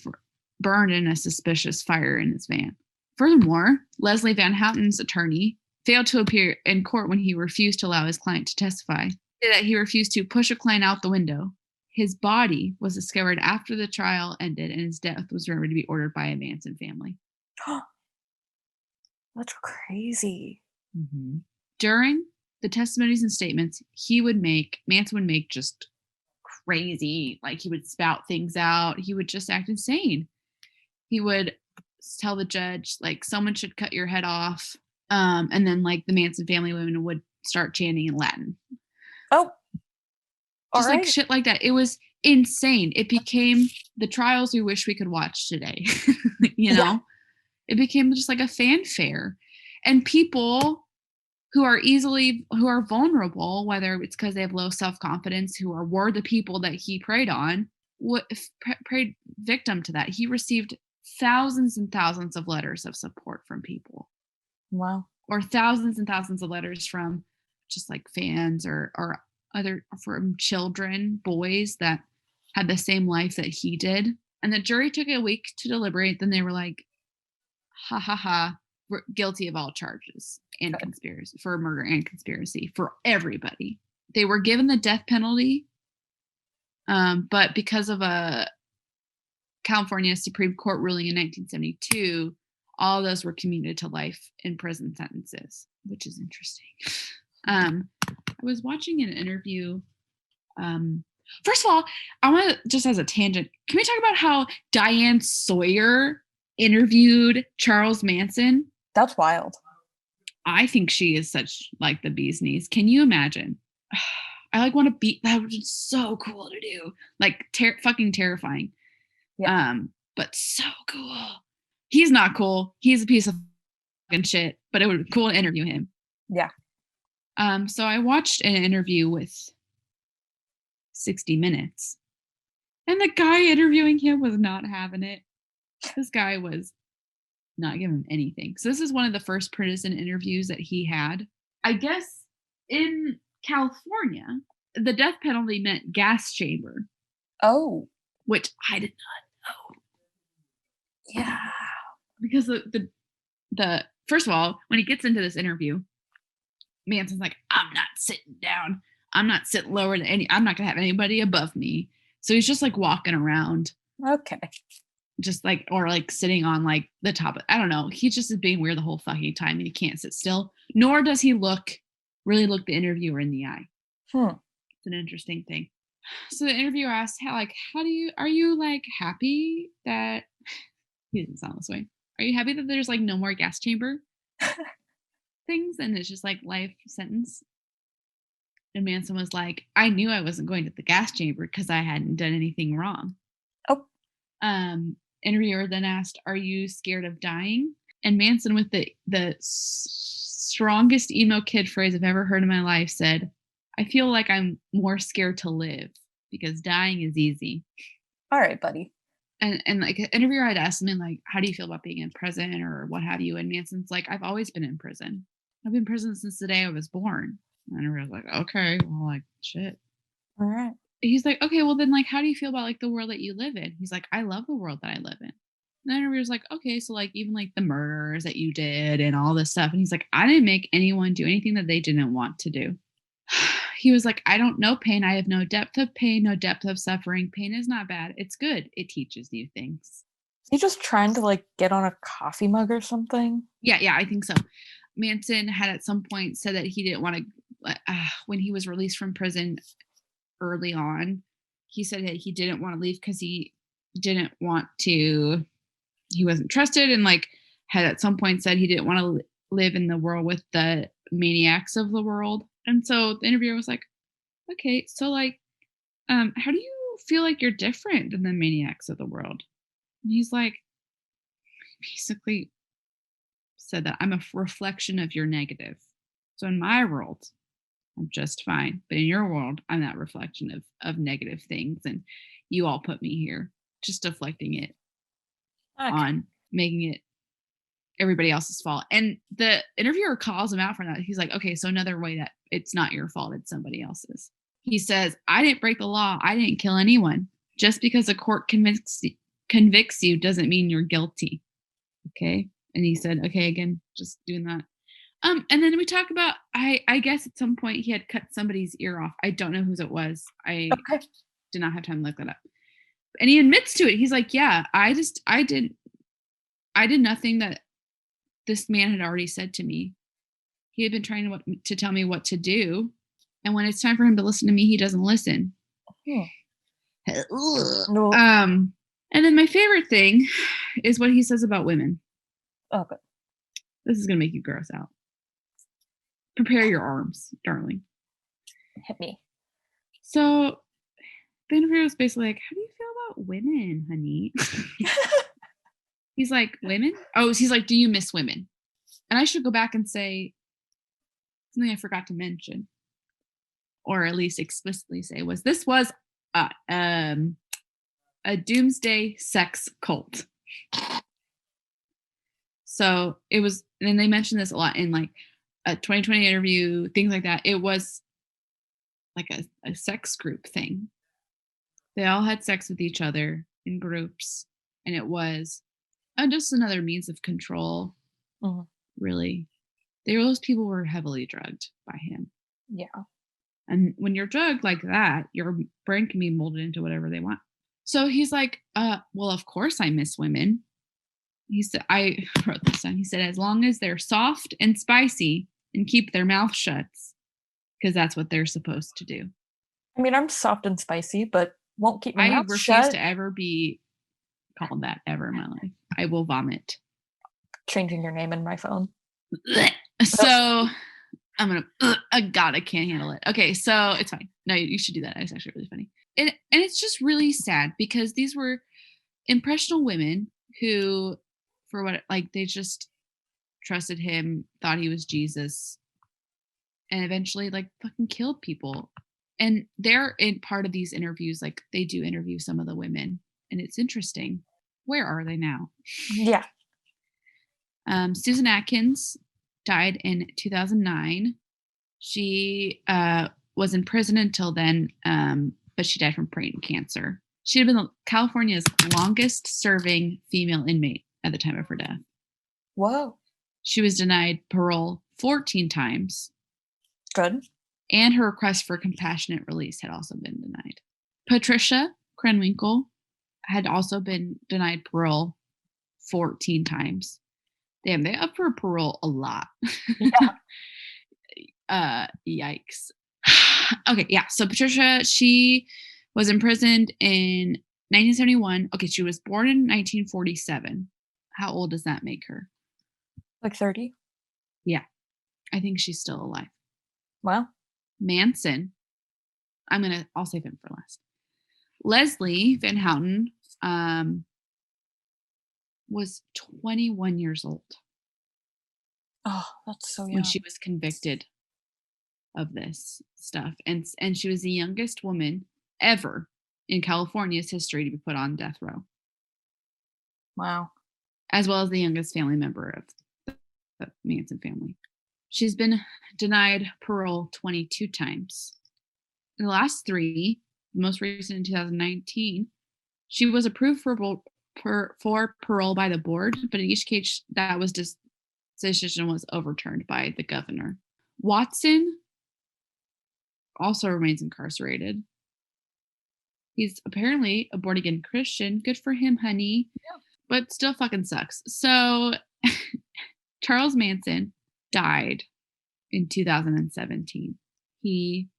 burned in a suspicious fire in his van. Furthermore, Leslie Van Houten's attorney failed to appear in court when he refused to allow his client to testify. That he refused to push a client out the window. His body was discovered after the trial ended, and his death was rumored to be ordered by a Manson family. that's crazy. Mm-hmm. During the testimonies and statements, Manson would make just crazy, like he would spout things out. He would just act insane. He would tell the judge, like, someone should cut your head off. And then, like, the Manson family women would start chanting in Latin. Oh, just like shit like that. It was insane. It became the trials we wish we could watch today. Yeah. It became just like a fanfare. And people who are vulnerable, whether it's because they have low self-confidence, were the people that he preyed on, preyed victim to that. He received thousands and thousands of letters of support from people. Wow. Or thousands and thousands of letters from just like fans or from children, boys that had the same life that he did. And the jury took a week to deliberate. Then they were like, ha ha ha, we're guilty of all charges and conspiracy for murder and conspiracy for everybody. They were given the death penalty. But because of a California Supreme Court ruling in 1972, all those were commuted to life in prison sentences, which is interesting. I was watching an interview. First of all, I want to, just as a tangent, can we talk about how Diane Sawyer interviewed Charles Manson? That's wild. I think she is such like the bee's knees. Can you imagine? I like want to be, that would be so cool to do. Like fucking terrifying. Yeah. But so cool. He's not cool. He's a piece of fucking shit, but it would be cool to interview him. Yeah. So I watched an interview with 60 Minutes, and the guy interviewing him was not having it. This guy was not giving him anything. So this is one of the first prison interviews that he had. I guess in California, the death penalty meant gas chamber. Oh. Which I did not know. Yeah. Because the first of all, when he gets into this interview, Manson's like, I'm not sitting down. I'm not sitting lower than I'm not gonna have anybody above me. So he's just like walking around. Okay. Just like, or like sitting on like the top. I don't know. He just is being weird the whole fucking time, and he can't sit still. Nor does he really look the interviewer in the eye. It's an interesting thing. So the interviewer asked, are you like happy that he doesn't sound this way? Are you happy that there's like no more gas chamber things and it's just like life sentence? And Manson was like, I knew I wasn't going to the gas chamber because I hadn't done anything wrong. Oh. Interviewer then asked, are you scared of dying? And Manson, with the strongest emo kid phrase I've ever heard in my life, said, I feel like I'm more scared to live because dying is easy. All right, buddy. And like an interviewer had asked him, like, how do you feel about being in prison or what have you? And Manson's like, I've always been in prison. I've been in prison since the day I was born. And the interviewer's like, okay, well, like, shit. All right. He's like, okay, well then, like, how do you feel about like the world that you live in? He's like, I love the world that I live in. And the interviewer's like, okay, so like even like the murders that you did and all this stuff. And he's like, I didn't make anyone do anything that they didn't want to do. He was like, I don't know pain. I have no depth of pain, no depth of suffering. Pain is not bad. It's good. It teaches you things. He just trying to like get on a coffee mug or something? Yeah, I think so. Manson had at some point said that he didn't want to, when he was released from prison early on, he said that he didn't want to leave because he didn't want to, he wasn't trusted, and like had at some point said he didn't want to live in the world with the maniacs of the world. And so the interviewer was like, okay, so like, how do you feel like you're different than the maniacs of the world? And he's like, basically said that I'm a reflection of your negative. So in my world, I'm just fine. But in your world, I'm that reflection of negative things. And you all put me here, just deflecting it on making it everybody else's fault. And the interviewer calls him out for that. He's like, okay, so another way that it's not your fault, it's somebody else's. He says, I didn't break the law. I didn't kill anyone. Just because a court convicts you doesn't mean you're guilty. Okay. And he said, okay, again, just doing that. And then we talk about, I guess at some point he had cut somebody's ear off. I don't know whose it was. I did not have time to look that up. And he admits to it. He's like, yeah, I did nothing that this man had already said to me. He had been trying to tell me what to do. And when it's time for him to listen to me, he doesn't listen. No. And then my favorite thing is what he says about women. Okay. This is going to make you gross out. Prepare your arms, darling. Hit me. So the interviewer was basically like, how do you feel about women, honey? He's like, women? Oh, he's like, do you miss women? And I should go back and say something I forgot to mention, or at least explicitly say, this was a doomsday sex cult. So it was, and they mentioned this a lot in like a 2020 interview, things like that. It was like a sex group thing. They all had sex with each other in groups, and it was just another means of control. Really, those people were heavily drugged by him. Yeah. And when you're drugged like that, your brain can be molded into whatever they want. So he's like, well, of course I miss women. He said, I wrote this down. He said, as long as they're soft and spicy and keep their mouth shut, because that's what they're supposed to do. I mean, I'm soft and spicy, but won't keep my mouth refuse shut. to ever be called that ever in my life. I will vomit. Changing your name in my phone. So I'm gonna. God, I can't handle it. Okay, so it's fine. No, you should do that. It's actually really funny. And it's just really sad because these were impressionable women who, for what, like, they just trusted him, thought he was Jesus, and eventually like fucking killed people. And they're in part of these interviews, like they do interview some of the women, and it's interesting. Where are they now? Yeah. Susan Atkins died in 2009. She was in prison until then, but she died from brain cancer. She had been California's longest serving female inmate at the time of her death. Whoa. She was denied parole 14 times. Good. And her request for compassionate release had also been denied. Patricia Krenwinkel had also been denied parole 14 times. Damn, they up for parole a lot. Yeah. Yikes. Okay, yeah. So Patricia, she was imprisoned in 1971. Okay, she was born in 1947. How old does that make her? Like 30? Yeah. I think she's still alive. Well. Manson. I'll save him for last. Leslie Van Houten was 21 years old. Oh, that's so young. When she was convicted of this stuff. And she was the youngest woman ever in California's history to be put on death row. Wow. As well as the youngest family member of the Manson family. She's been denied parole 22 times. In the last 3, the most recent in 2019, she was approved for parole by the board, but in each case that decision was overturned by the governor. Watson also remains incarcerated. He's apparently a born-again Christian. Good for him, honey. Yeah. But still fucking sucks. So Charles Manson died in 2017. He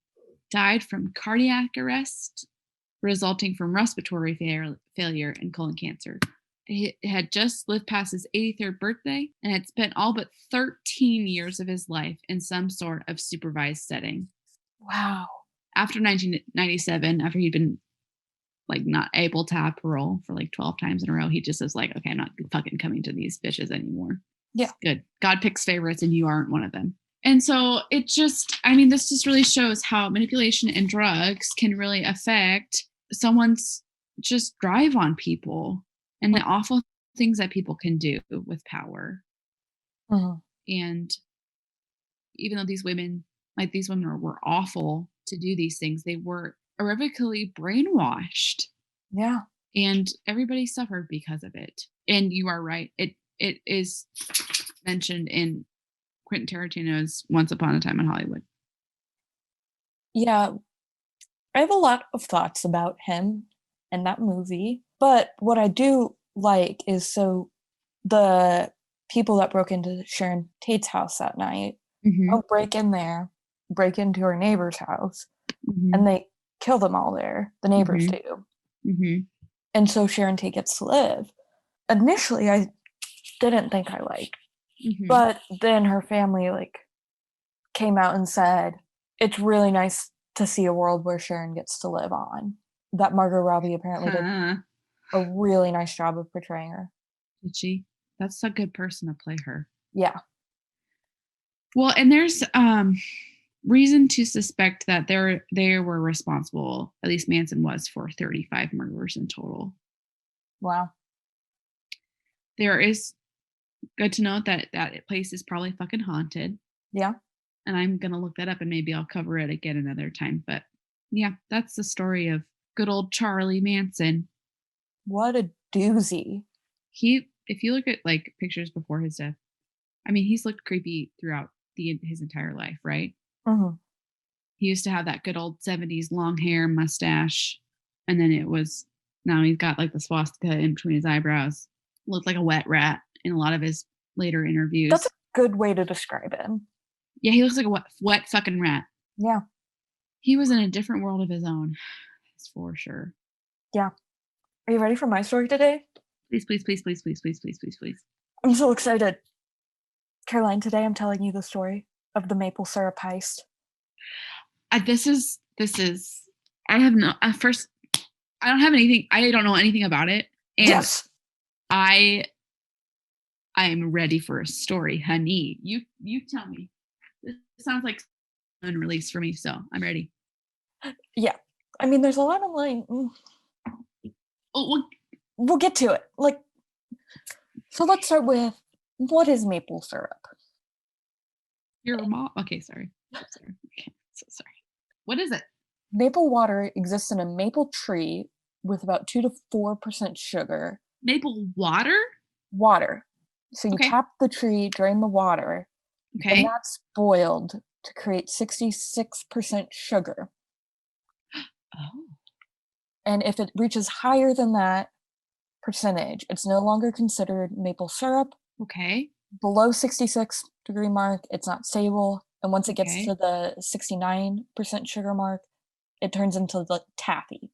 died from cardiac arrest resulting from respiratory failure and colon cancer. He had just lived past his 83rd birthday and had spent all but 13 years of his life in some sort of supervised setting. Wow. After 1997, after he'd been like not able to have parole for like 12 times in a row, he just was like, okay, I'm not fucking coming to these bitches anymore. Yeah. Good. God picks favorites and you aren't one of them. And so it just, I mean, this just really shows how manipulation and drugs can really affect someone's just drive on people and the awful things that people can do with power. Mhm. And even though these women were awful to do these things, they were irrevocably brainwashed, Yeah. and everybody suffered because of it. And you are right. It is mentioned in Quentin Tarantino's Once Upon a Time in Hollywood. Yeah. I have a lot of thoughts about him and that movie, but what I do like is the people that broke into Sharon Tate's house that night don't break in there, break into her neighbor's house, and they kill them all there. The neighbors do. And so Sharon Tate gets to live. Initially, I didn't think I liked, but then her family came out and said, it's really nice to see a world where Sharon gets to live on. That Margot Robbie apparently did a really nice job of portraying her. Did she? That's a good person to play her. Yeah. Well, and there's reason to suspect that they were responsible, at least Manson was, for 35 murders in total. Wow. There is good to note that that place is probably fucking haunted. Yeah. And I'm going to look that up and maybe I'll cover it again another time. But yeah, that's the story of good old Charlie Manson. What a doozy. If you look at like pictures before his death, I mean, he's looked creepy throughout his entire life, right? He used to have that good old 70s long hair, mustache. And then now he's got like the swastika in between his eyebrows. Looked like a wet rat in a lot of his later interviews. That's a good way to describe him. Yeah, he looks like a wet fucking rat. Yeah. He was in a different world of his own. That's for sure. Yeah. Are you ready for my story today? Please, please, please, please, please, please, please, please, please. I'm so excited. Caroline, today I'm telling you the story of the maple syrup heist. This is, I have no, first, I don't have anything, I don't know anything about it. And yes. I am ready for a story, honey. You tell me. This sounds like unreleased for me, so I'm ready. Yeah. I mean, there's a lot of we'll get to it. So let's start with, what is maple syrup? Your mom? Okay, sorry. Okay, so sorry. What is it? Maple water exists in a maple tree with about 2 to 4% sugar. Maple water? Water. So you tap the tree, drain the water, and that's boiled to create 66% sugar. Oh. And if it reaches higher than that percentage, it's no longer considered maple syrup. Okay. Below 66 degree mark, it's not stable. And once it gets to the 69% sugar mark, it turns into the taffy.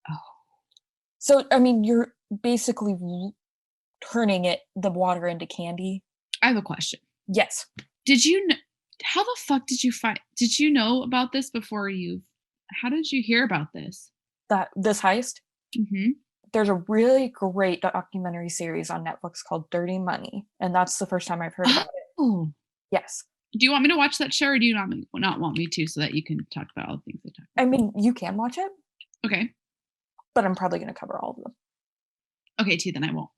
Oh. So, I mean, you're basically turning the water into candy. I have a question. Yes. How the fuck did you know about this before how did you hear about this? This heist? Mm-hmm. There's a really great documentary series on Netflix called Dirty Money, and that's the first time I've heard about it. Oh. Yes. Do you want me to watch that show, or do you not want me to, so that you can talk about all the things they talk about? I mean, you can watch it. Okay. But I'm probably going to cover all of them. Okay, then I won't.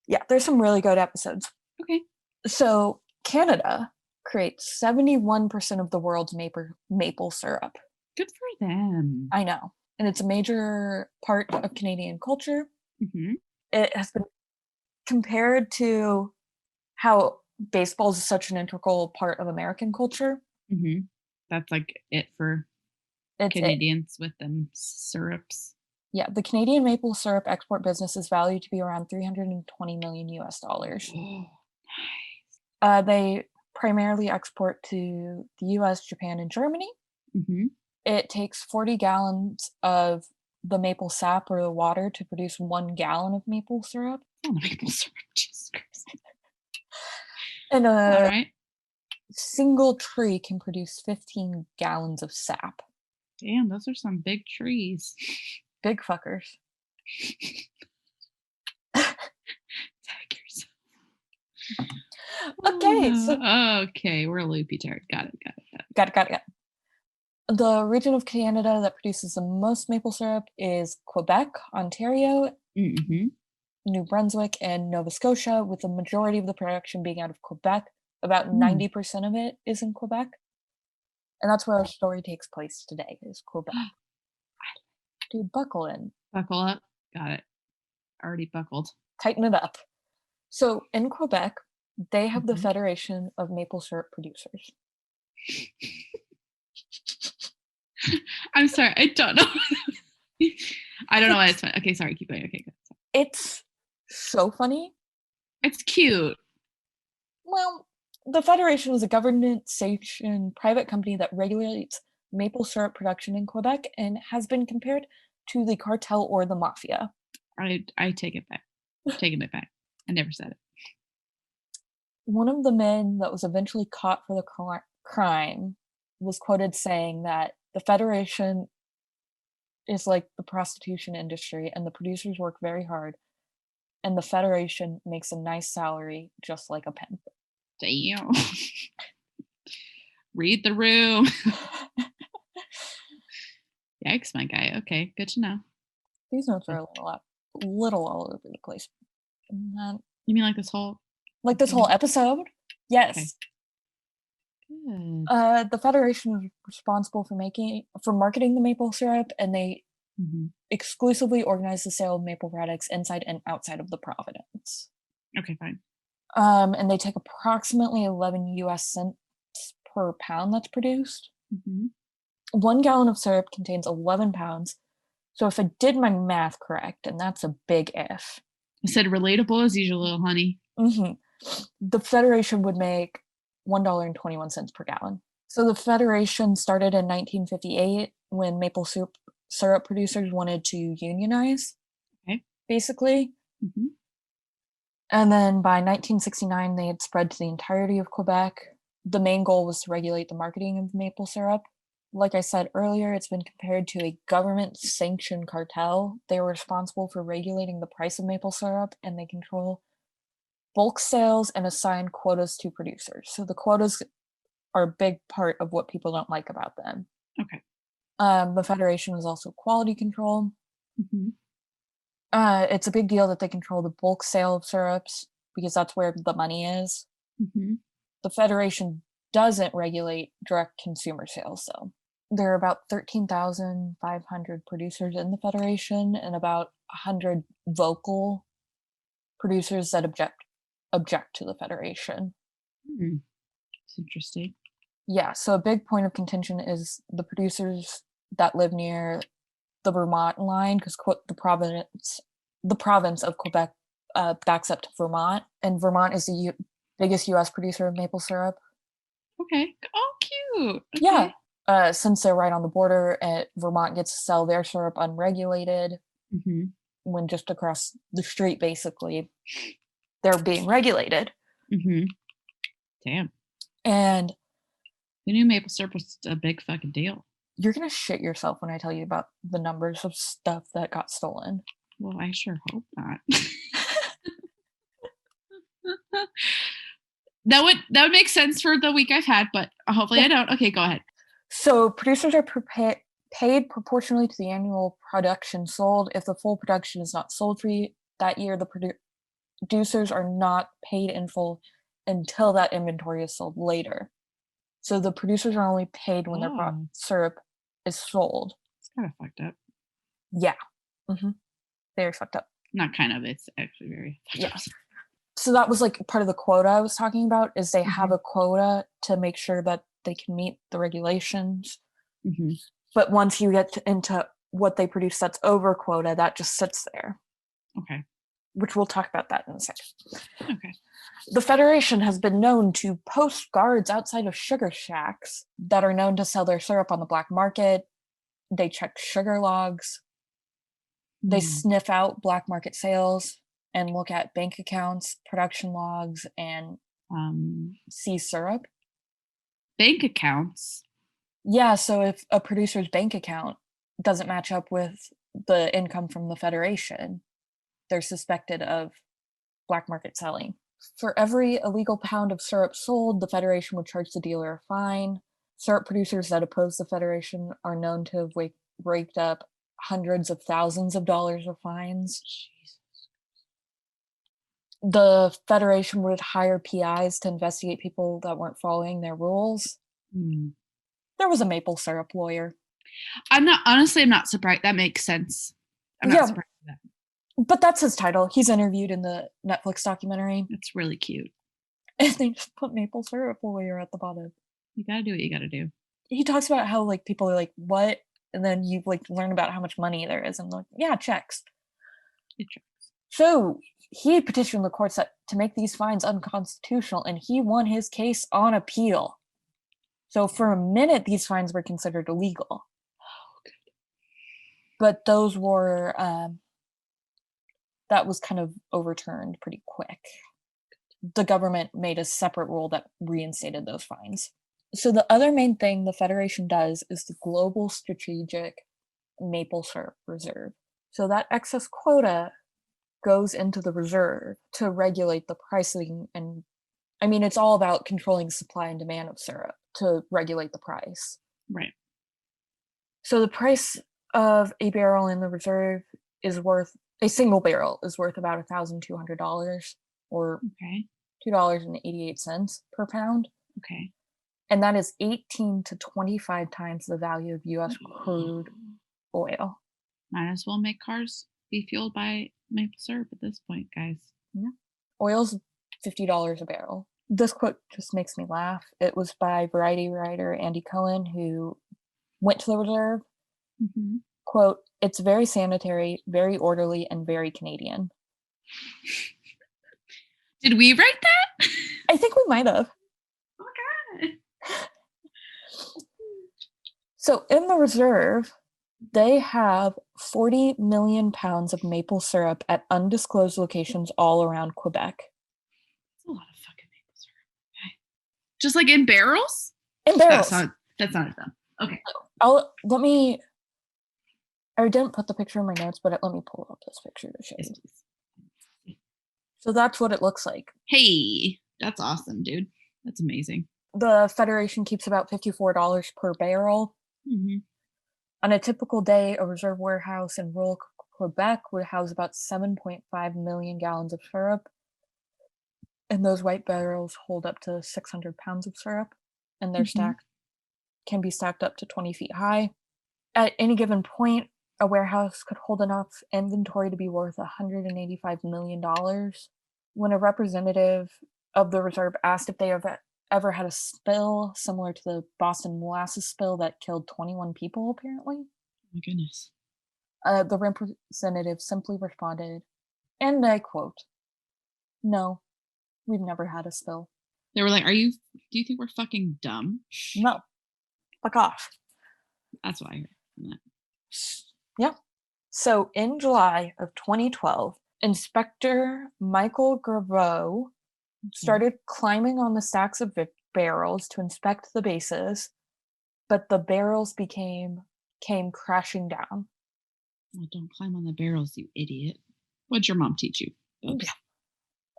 Yeah, there's some really good episodes. Okay. So Canada creates 71% of the world's maple syrup. Good for them. I know. And it's a major part of Canadian culture. Mm-hmm. It has been compared to how baseball is such an integral part of American culture. Mm-hmm. That's like it for Canadians with them syrups. Yeah, the Canadian maple syrup export business is valued to be around $320 million US. Oh, nice. They primarily export to the US, Japan, and Germany. Mm-hmm. It takes 40 gallons of the maple sap or the water to produce 1 gallon of maple syrup. Oh, maple syrup, Jesus Christ. And a single tree can produce 15 gallons of sap. Damn, those are some big trees. Big fuckers. Okay, we're a loopy turd. Got it. Got it. The region of Canada that produces the most maple syrup is Quebec, Ontario. Mm-hmm. New Brunswick, and Nova Scotia, with the majority of the production being out of Quebec. About 90% of it is in Quebec. And that's where our story takes place today, is Quebec. Dude, buckle in. Buckle up. Got it. Already buckled. Tighten it up. So in Quebec, they have the Federation of Maple Syrup Producers. I'm sorry, I don't know. I don't know why it's funny. Okay, sorry, keep going. Okay, good. It's so funny. It's cute. Well, the Federation is a government-sanctioned private company that regulates maple syrup production in Quebec and has been compared to the cartel or the mafia. I take it back. Taking it back. I never said it. One of the men that was eventually caught for the crime was quoted saying that the Federation is like the prostitution industry and the producers work very hard and the Federation makes a nice salary just like a pimp. Damn. Read the room. Yikes, my guy. Okay, good to know. These notes are a little all over the place. You mean like this whole episode? Yes. Okay. Good. The Federation is responsible for marketing the maple syrup, and they exclusively organize the sale of maple products inside and outside of the province. Okay, fine. And they take approximately 11 US cents per pound that's produced. 1 gallon of syrup contains 11 pounds. So if I did my math correct, and that's a big if. I said relatable as usual, little honey. The Federation would make $1.21 per gallon. So the Federation started in 1958 when maple syrup producers wanted to unionize, basically. And then by 1969, they had spread to the entirety of Quebec. The main goal was to regulate the marketing of maple syrup. Like I said earlier, it's been compared to a government-sanctioned cartel. They were responsible for regulating the price of maple syrup, and they control bulk sales and assign quotas to producers. So the quotas are a big part of what people don't like about them. Okay. The Federation is also quality control. It's a big deal that they control the bulk sale of syrups because that's where the money is. The Federation doesn't regulate direct consumer sales, though. There are about 13,500 producers in the Federation and about 100 vocal producers that object to the Federation. It's interesting. Yeah, so a big point of contention is the producers that live near the Vermont line, because the province of Quebec backs up to Vermont, and Vermont is the biggest U.S. producer of maple syrup. Okay. Oh, cute. Okay. Yeah. Since they're right on the border, Vermont gets to sell their syrup unregulated when just across the street, basically, they're being regulated. Damn. And the new maple syrup was a big fucking deal. You're going to shit yourself when I tell you about the numbers of stuff that got stolen. Well, I sure hope not. That would make sense for the week I've had, but hopefully I don't. Okay, go ahead. So producers are paid proportionally to the annual production sold. If the full production is not sold for that year, the producers are not paid in full until that inventory is sold later. So the producers are only paid when their syrup is sold. It's kind of fucked up. Yeah. Very fucked up. Not kind of, it's actually very fucked up. So that was like part of the quota I was talking about, is they have a quota to make sure that they can meet the regulations. But once you get into what they produce that's over quota, that just sits there. Okay. Which we'll talk about that in a second. Okay. The Federation has been known to post guards outside of sugar shacks that are known to sell their syrup on the black market. They check sugar logs. They sniff out black market sales and look at bank accounts, production logs, and see syrup. Bank accounts? Yeah, so if a producer's bank account doesn't match up with the income from the Federation, they're suspected of black market selling. For every illegal pound of syrup sold, the Federation would charge the dealer a fine. Syrup producers that oppose the Federation are known to have raked up hundreds of thousands of dollars of fines. Jesus. The Federation would hire PIs to investigate people that weren't following their rules. There was a maple syrup lawyer. I'm not surprised. That makes sense. I'm not surprised by that. But that's his title. He's interviewed in the Netflix documentary. It's really cute. And they just put maple syrup lawyer at the bottom. You gotta do what you gotta do. He talks about how like people are like, what? And then you like learn about how much money there is and like, yeah, checks. It checks. So he petitioned the courts to make these fines unconstitutional, and he won his case on appeal. So for a minute, these fines were considered illegal. Oh, good. But those were, that was kind of overturned pretty quick. The government made a separate rule that reinstated those fines. So the other main thing the Federation does is the Global Strategic Maple Syrup Reserve. So that excess quota goes into the reserve to regulate the pricing, and I mean, it's all about controlling supply and demand of syrup to regulate the price. Right. So the price of a barrel in the reserve is worth, a single barrel is worth about $1,200 or $2.88 per pound. Okay. And that is 18 to 25 times the value of US crude oil. Might as well make cars be fueled by maple syrup at this point, guys. Yeah. Oil's $50 a barrel. This quote just makes me laugh. It was by Variety writer Andy Cohen, who went to the reserve. Mm-hmm. Quote, "It's very sanitary, very orderly, and very Canadian." Did we write that? I think we might have. Oh my God. So in the reserve, they have 40 million pounds of maple syrup at undisclosed locations all around Quebec. That's a lot of fucking maple syrup. Okay. Just like in barrels? In barrels. That's not them. Okay. I didn't put the picture in my notes, but let me pull up this picture to show you. Yes, So that's what it looks like. Hey, that's awesome, dude. That's amazing. The Federation keeps about $54 per barrel. Mm-hmm. On a typical day, a reserve warehouse in rural Quebec would house about 7.5 million gallons of syrup. And those white barrels hold up to 600 pounds of syrup. And they're can be stacked up to 20 feet high. At any given point, a warehouse could hold enough inventory to be worth $185 million. When a representative of the reserve asked if they ever had a spill similar to the Boston molasses spill that killed 21 people, apparently. Oh my goodness. The representative simply responded, and I quote, "No, we've never had a spill." They were like, do you think we're fucking dumb? No. Fuck off. That's what I heard from that. Yeah. So in July of 2012, Inspector Michael Graveau started climbing on the stacks of barrels to inspect the bases, but the barrels came crashing down. Well, don't climb on the barrels, you idiot. What'd your mom teach you? Oops. Yeah.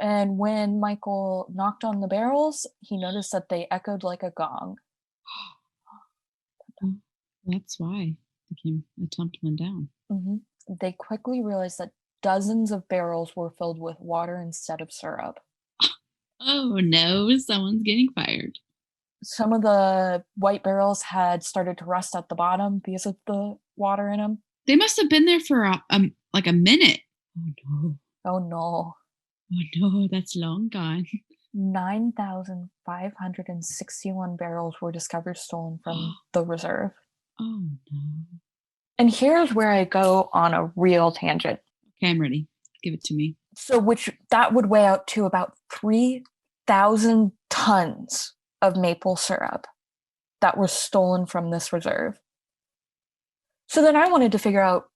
And when Michael knocked on the barrels, he noticed that they echoed like a gong. That's why they came tumbling down. Mm-hmm. They quickly realized that dozens of barrels were filled with water instead of syrup. Oh no, someone's getting fired. Some of the white barrels had started to rust at the bottom because of the water in them. They must have been there for like a minute. Oh no. Oh no. Oh no, that's long gone. 9,561 barrels were discovered stolen from the reserve. Oh no. And here's where I go on a real tangent. Okay, I'm ready. Give it to me. So that would weigh out to about 3,000 tons of maple syrup that were stolen from this reserve. So then I wanted to figure out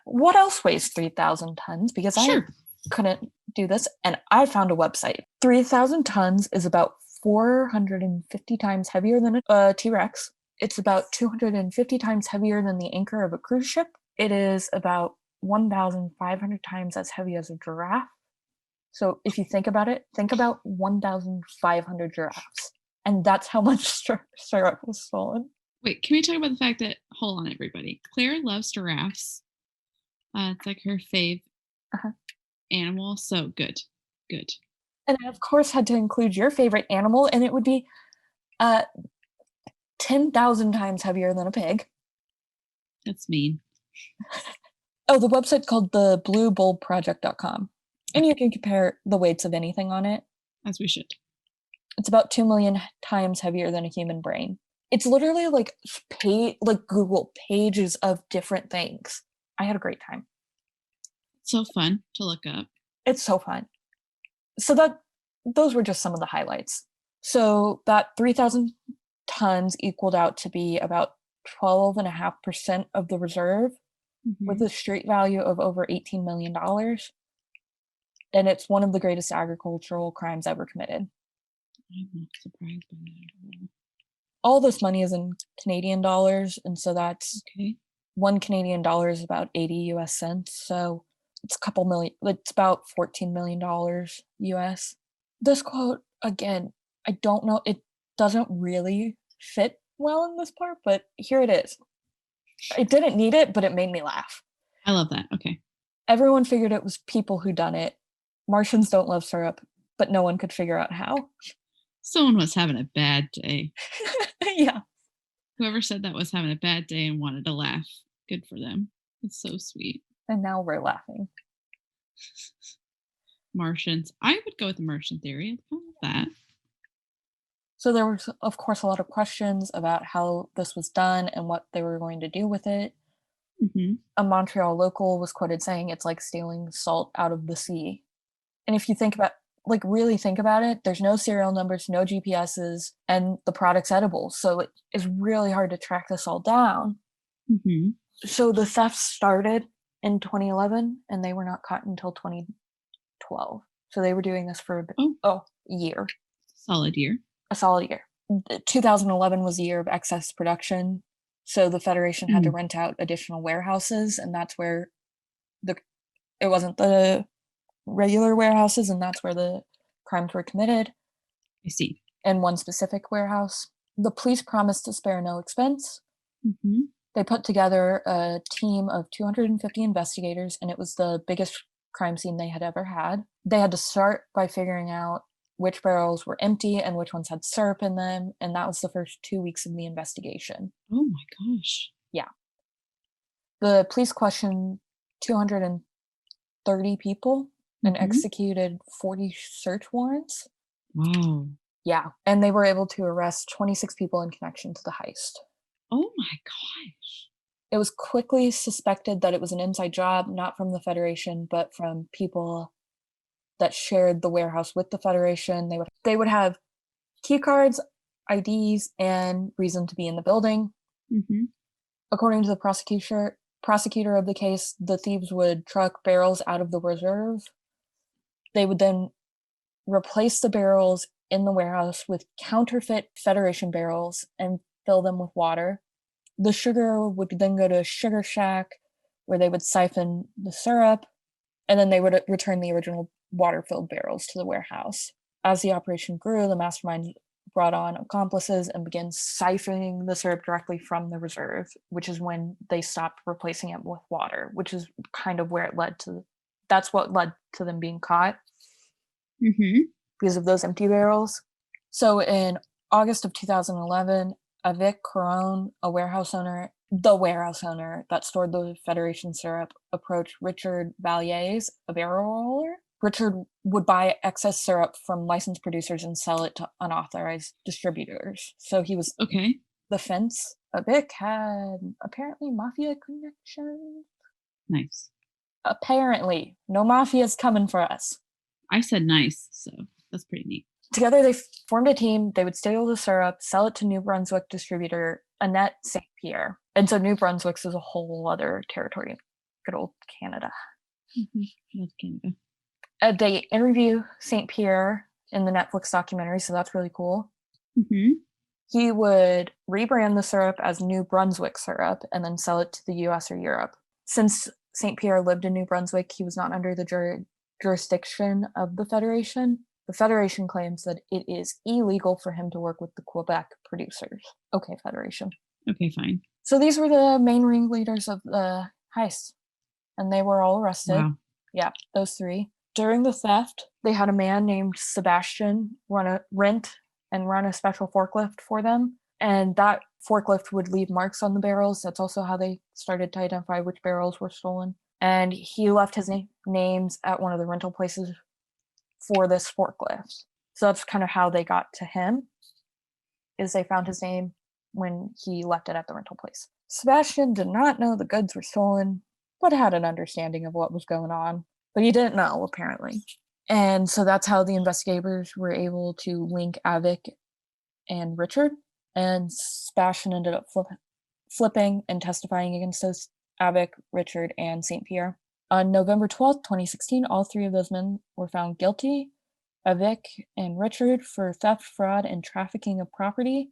what else weighs 3,000 tons, because I couldn't do this. And I found a website. 3,000 tons is about 450 times heavier than a T-Rex. It's about 250 times heavier than the anchor of a cruise ship. It is about 1,500 times as heavy as a giraffe. So if you think about it, think about 1,500 giraffes. And that's how much syrup was stolen. Wait, can we talk about the fact that, hold on everybody, Claire loves giraffes. It's like her fave animal, so good. Good. And I, of course, had to include your favorite animal, and it would be 10,000 times heavier than a pig. That's mean. Oh, the website's called the bluebulbproject.com. And you can compare the weights of anything on it. As we should. It's about 2 million times heavier than a human brain. It's literally like Google pages of different things. I had a great time. So fun to look up. It's so fun. So those were just some of the highlights. So that 3,000 tons equaled out to be about 12.5% of the reserve, with a street value of over $18 million. And it's one of the greatest agricultural crimes ever committed. I'm not surprised by that. All this money is in Canadian dollars, and so that's okay. 1 Canadian dollar is about 80 US cents. So it's it's about $14 million US. This quote, again, I don't know, it doesn't really fit well in this part, but here it is. I didn't need it, but it made me laugh. I love that. Okay. Everyone figured it was people who done it. Martians don't love syrup, but no one could figure out how. Someone was having a bad day. Yeah. Whoever said that was having a bad day and wanted to laugh. Good for them. It's so sweet. And now we're laughing. Martians. I would go with the Martian theory. I love that. So there was, of course, a lot of questions about how this was done and what they were going to do with it. A Montreal local was quoted saying it's like stealing salt out of the sea. And if you really think about it, there's no serial numbers, no GPSs, and the product's edible. So it is really hard to track this all down. So the theft started in 2011, and they were not caught until 2012. So they were doing this for a year. Solid year. A solid year. 2011 was the year of excess production. So the Federation had to rent out additional warehouses, and that's where it wasn't the regular warehouses, and that's where the crimes were committed. I see. In one specific warehouse. The police promised to spare no expense. They put together a team of 250 investigators, and it was the biggest crime scene they had ever had. They had to start by figuring out which barrels were empty and which ones had syrup in them, and that was the first 2 weeks of the investigation. Oh my gosh. Yeah. The police questioned 230 people and executed 40 search warrants. Wow. Yeah, and they were able to arrest 26 people in connection to the heist. Oh my gosh. It was quickly suspected that it was an inside job, not from the Federation, but from people that shared the warehouse with the Federation. They would have key cards, IDs, and reason to be in the building. According to the prosecutor of the case, the thieves would truck barrels out of the reserve. They would then replace the barrels in the warehouse with counterfeit Federation barrels and fill them with water. The sugar would then go to a sugar shack where they would siphon the syrup, and then they would return the original water-filled barrels to the warehouse. As the operation grew, the mastermind brought on accomplices and began siphoning the syrup directly from the reserve, which is when they stopped replacing it with water, which is kind of where that's what led to them being caught. Because of those empty barrels. So in August of 2011, Avec Caron, the warehouse owner that stored the Federation syrup, approached Richard Valliers, a barrel roller. Richard would buy excess syrup from licensed producers and sell it to unauthorized distributors. So he was the fence. Avec had apparently mafia connections. Nice. Apparently. No mafia's coming for us. I said nice, so that's pretty neat. Together, they formed a team. They would steal the syrup, sell it to New Brunswick distributor Annette St. Pierre. And so New Brunswick is a whole other territory. Good old Canada. Love Canada. They interview St. Pierre in the Netflix documentary, so that's really cool. He would rebrand the syrup as New Brunswick syrup and then sell it to the US or Europe. Since St. Pierre lived in New Brunswick, he was not under the jurisdiction of the Federation. The Federation claims that it is illegal for him to work with the Quebec producers. Okay, Federation. Okay, fine. So these were the main ringleaders of the heist, and they were all arrested. Wow. Yeah, those three. During the theft, They had a man named Sebastian rent and run a special forklift for them. And that forklift would leave marks on the barrels. That's also how they started to identify which barrels were stolen. And he left his names at one of the rental places for this forklift. So that's kind of how they got to him, is they found his name when he left it at the rental place. Sebastian did not know the goods were stolen, but had an understanding of what was going on. But he didn't know, apparently. And so that's how the investigators were able to link Avik and Richard. And Sebastian ended up flipping and testifying against those Avik, Richard, and St. Pierre. On November 12th, 2016, all three of those men were found guilty. Avik and Richard for theft, fraud, and trafficking of property.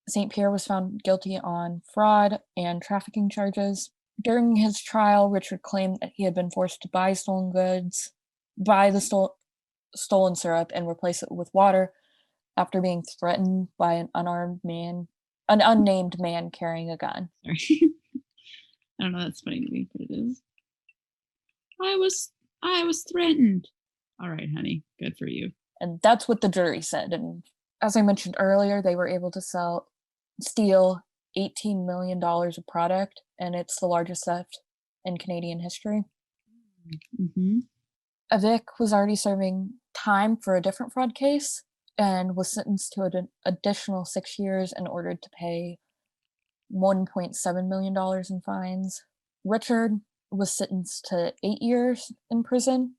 St. Pierre was found guilty on fraud and trafficking charges. During his trial, Richard claimed that he had been forced to buy stolen goods, buy the stolen syrup, and replace it with water after being threatened by an unnamed man carrying a gun. Sorry. I don't know, that's funny to me, but it is. I was threatened. All right, honey, good for you. And that's what the jury said. And as I mentioned earlier, they were able to steal $18 million of product, and it's the largest theft in Canadian history. Mm-hmm. Avik was already serving time for a different fraud case and was sentenced to an additional 6 years and ordered to pay $1.7 million in fines. Richard was sentenced to 8 years in prison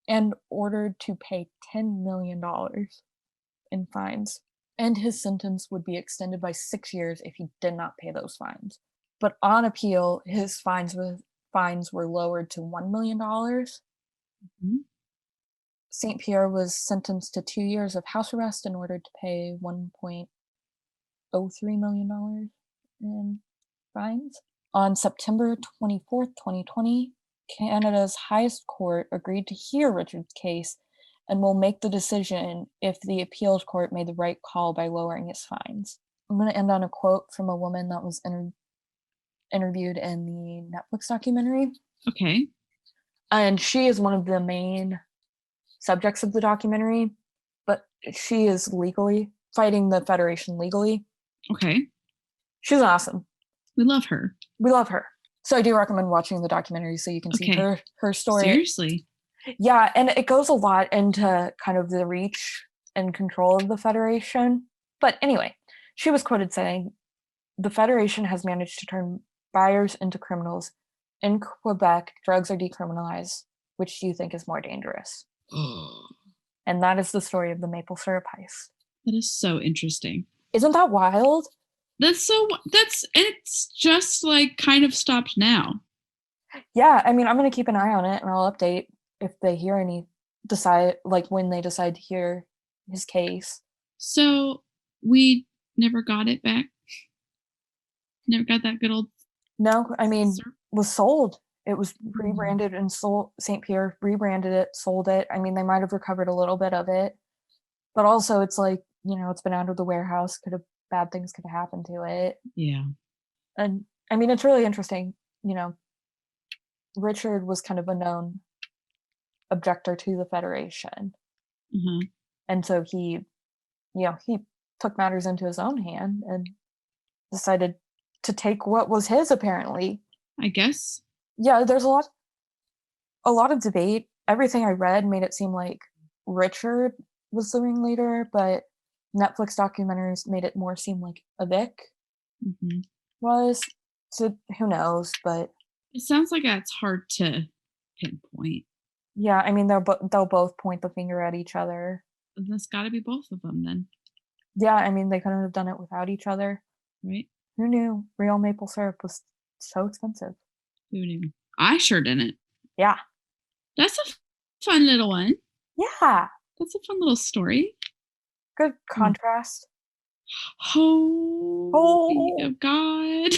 and ordered to pay $10 million in fines. And his sentence would be extended by 6 years if he did not pay those fines. But on appeal, his fines were lowered to $1 million. Mm-hmm. St. Pierre was sentenced to 2 years of house arrest and ordered to pay $1.03 million in fines. On September 24th, 2020, Canada's highest court agreed to hear Richard's case and will make the decision if the appeals court made the right call by lowering his fines. I'm going to end on a quote from a woman that was interviewed in the Netflix documentary. Okay. And she is one of the main subjects of the documentary, but she is legally fighting the Federation legally. Okay. She's awesome. We love her. We love her. So I do recommend watching the documentary so you can see her story. Seriously? Yeah, and it goes a lot into kind of the reach and control of the Federation. But anyway, she was quoted saying, "The Federation has managed to turn buyers into criminals. In Quebec, drugs are decriminalized. Which do you think is more dangerous?" And that is the story of the maple syrup heist. That is so interesting. Isn't that wild? It's just like kind of stopped now. Yeah, I mean, I'm going to keep an eye on it and I'll update if they hear when they decide to hear his case. So we never got it back? Never got that good old... No, I mean, it was sold. It was rebranded and sold. St. Pierre rebranded it, sold it. I mean, they might have recovered a little bit of it. But also, it's like, it's been out of the warehouse. Bad things could have happened to it. Yeah. And I mean, it's really interesting. Richard was kind of a known objector to the Federation. Mm-hmm. And so he took matters into his own hand and decided to take what was his, apparently. I guess. Yeah, there's a lot of debate. Everything I read made it seem like Richard was the ringleader, but Netflix documentaries made it more seem like Avik was. So who knows? But it sounds like that's hard to pinpoint. Yeah, I mean they'll both point the finger at each other. That's got to be both of them then. Yeah, I mean they couldn't have done it without each other. Right? Who knew real maple syrup was so expensive? Who knew? I sure didn't. Yeah. That's a fun little one. Yeah. That's a fun little story. Good contrast. Oh God.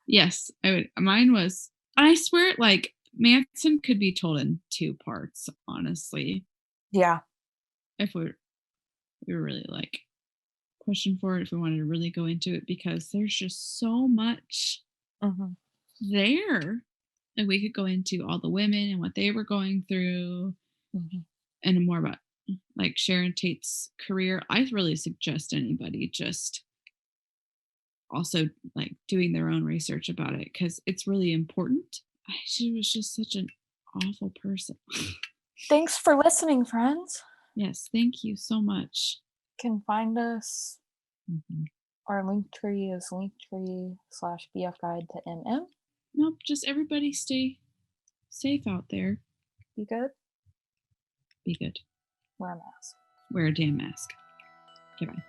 Yes, I would. Mine was. I swear, like Manson could be told in 2 parts. Honestly. Yeah. If we were really like pushing for it, if we wanted to really go into it, because there's just so much there. Like we could go into all the women and what they were going through, and more about like Sharon Tate's career. I really suggest anybody just also like doing their own research about it because it's really important. She was just such an awful person. Thanks for listening, friends. Yes, thank you so much. You can find us. Our link tree is linktree/BF Guide to MM. Nope, just everybody stay safe out there. Be good. Be good. Wear a mask. Wear a damn mask. Okay, bye.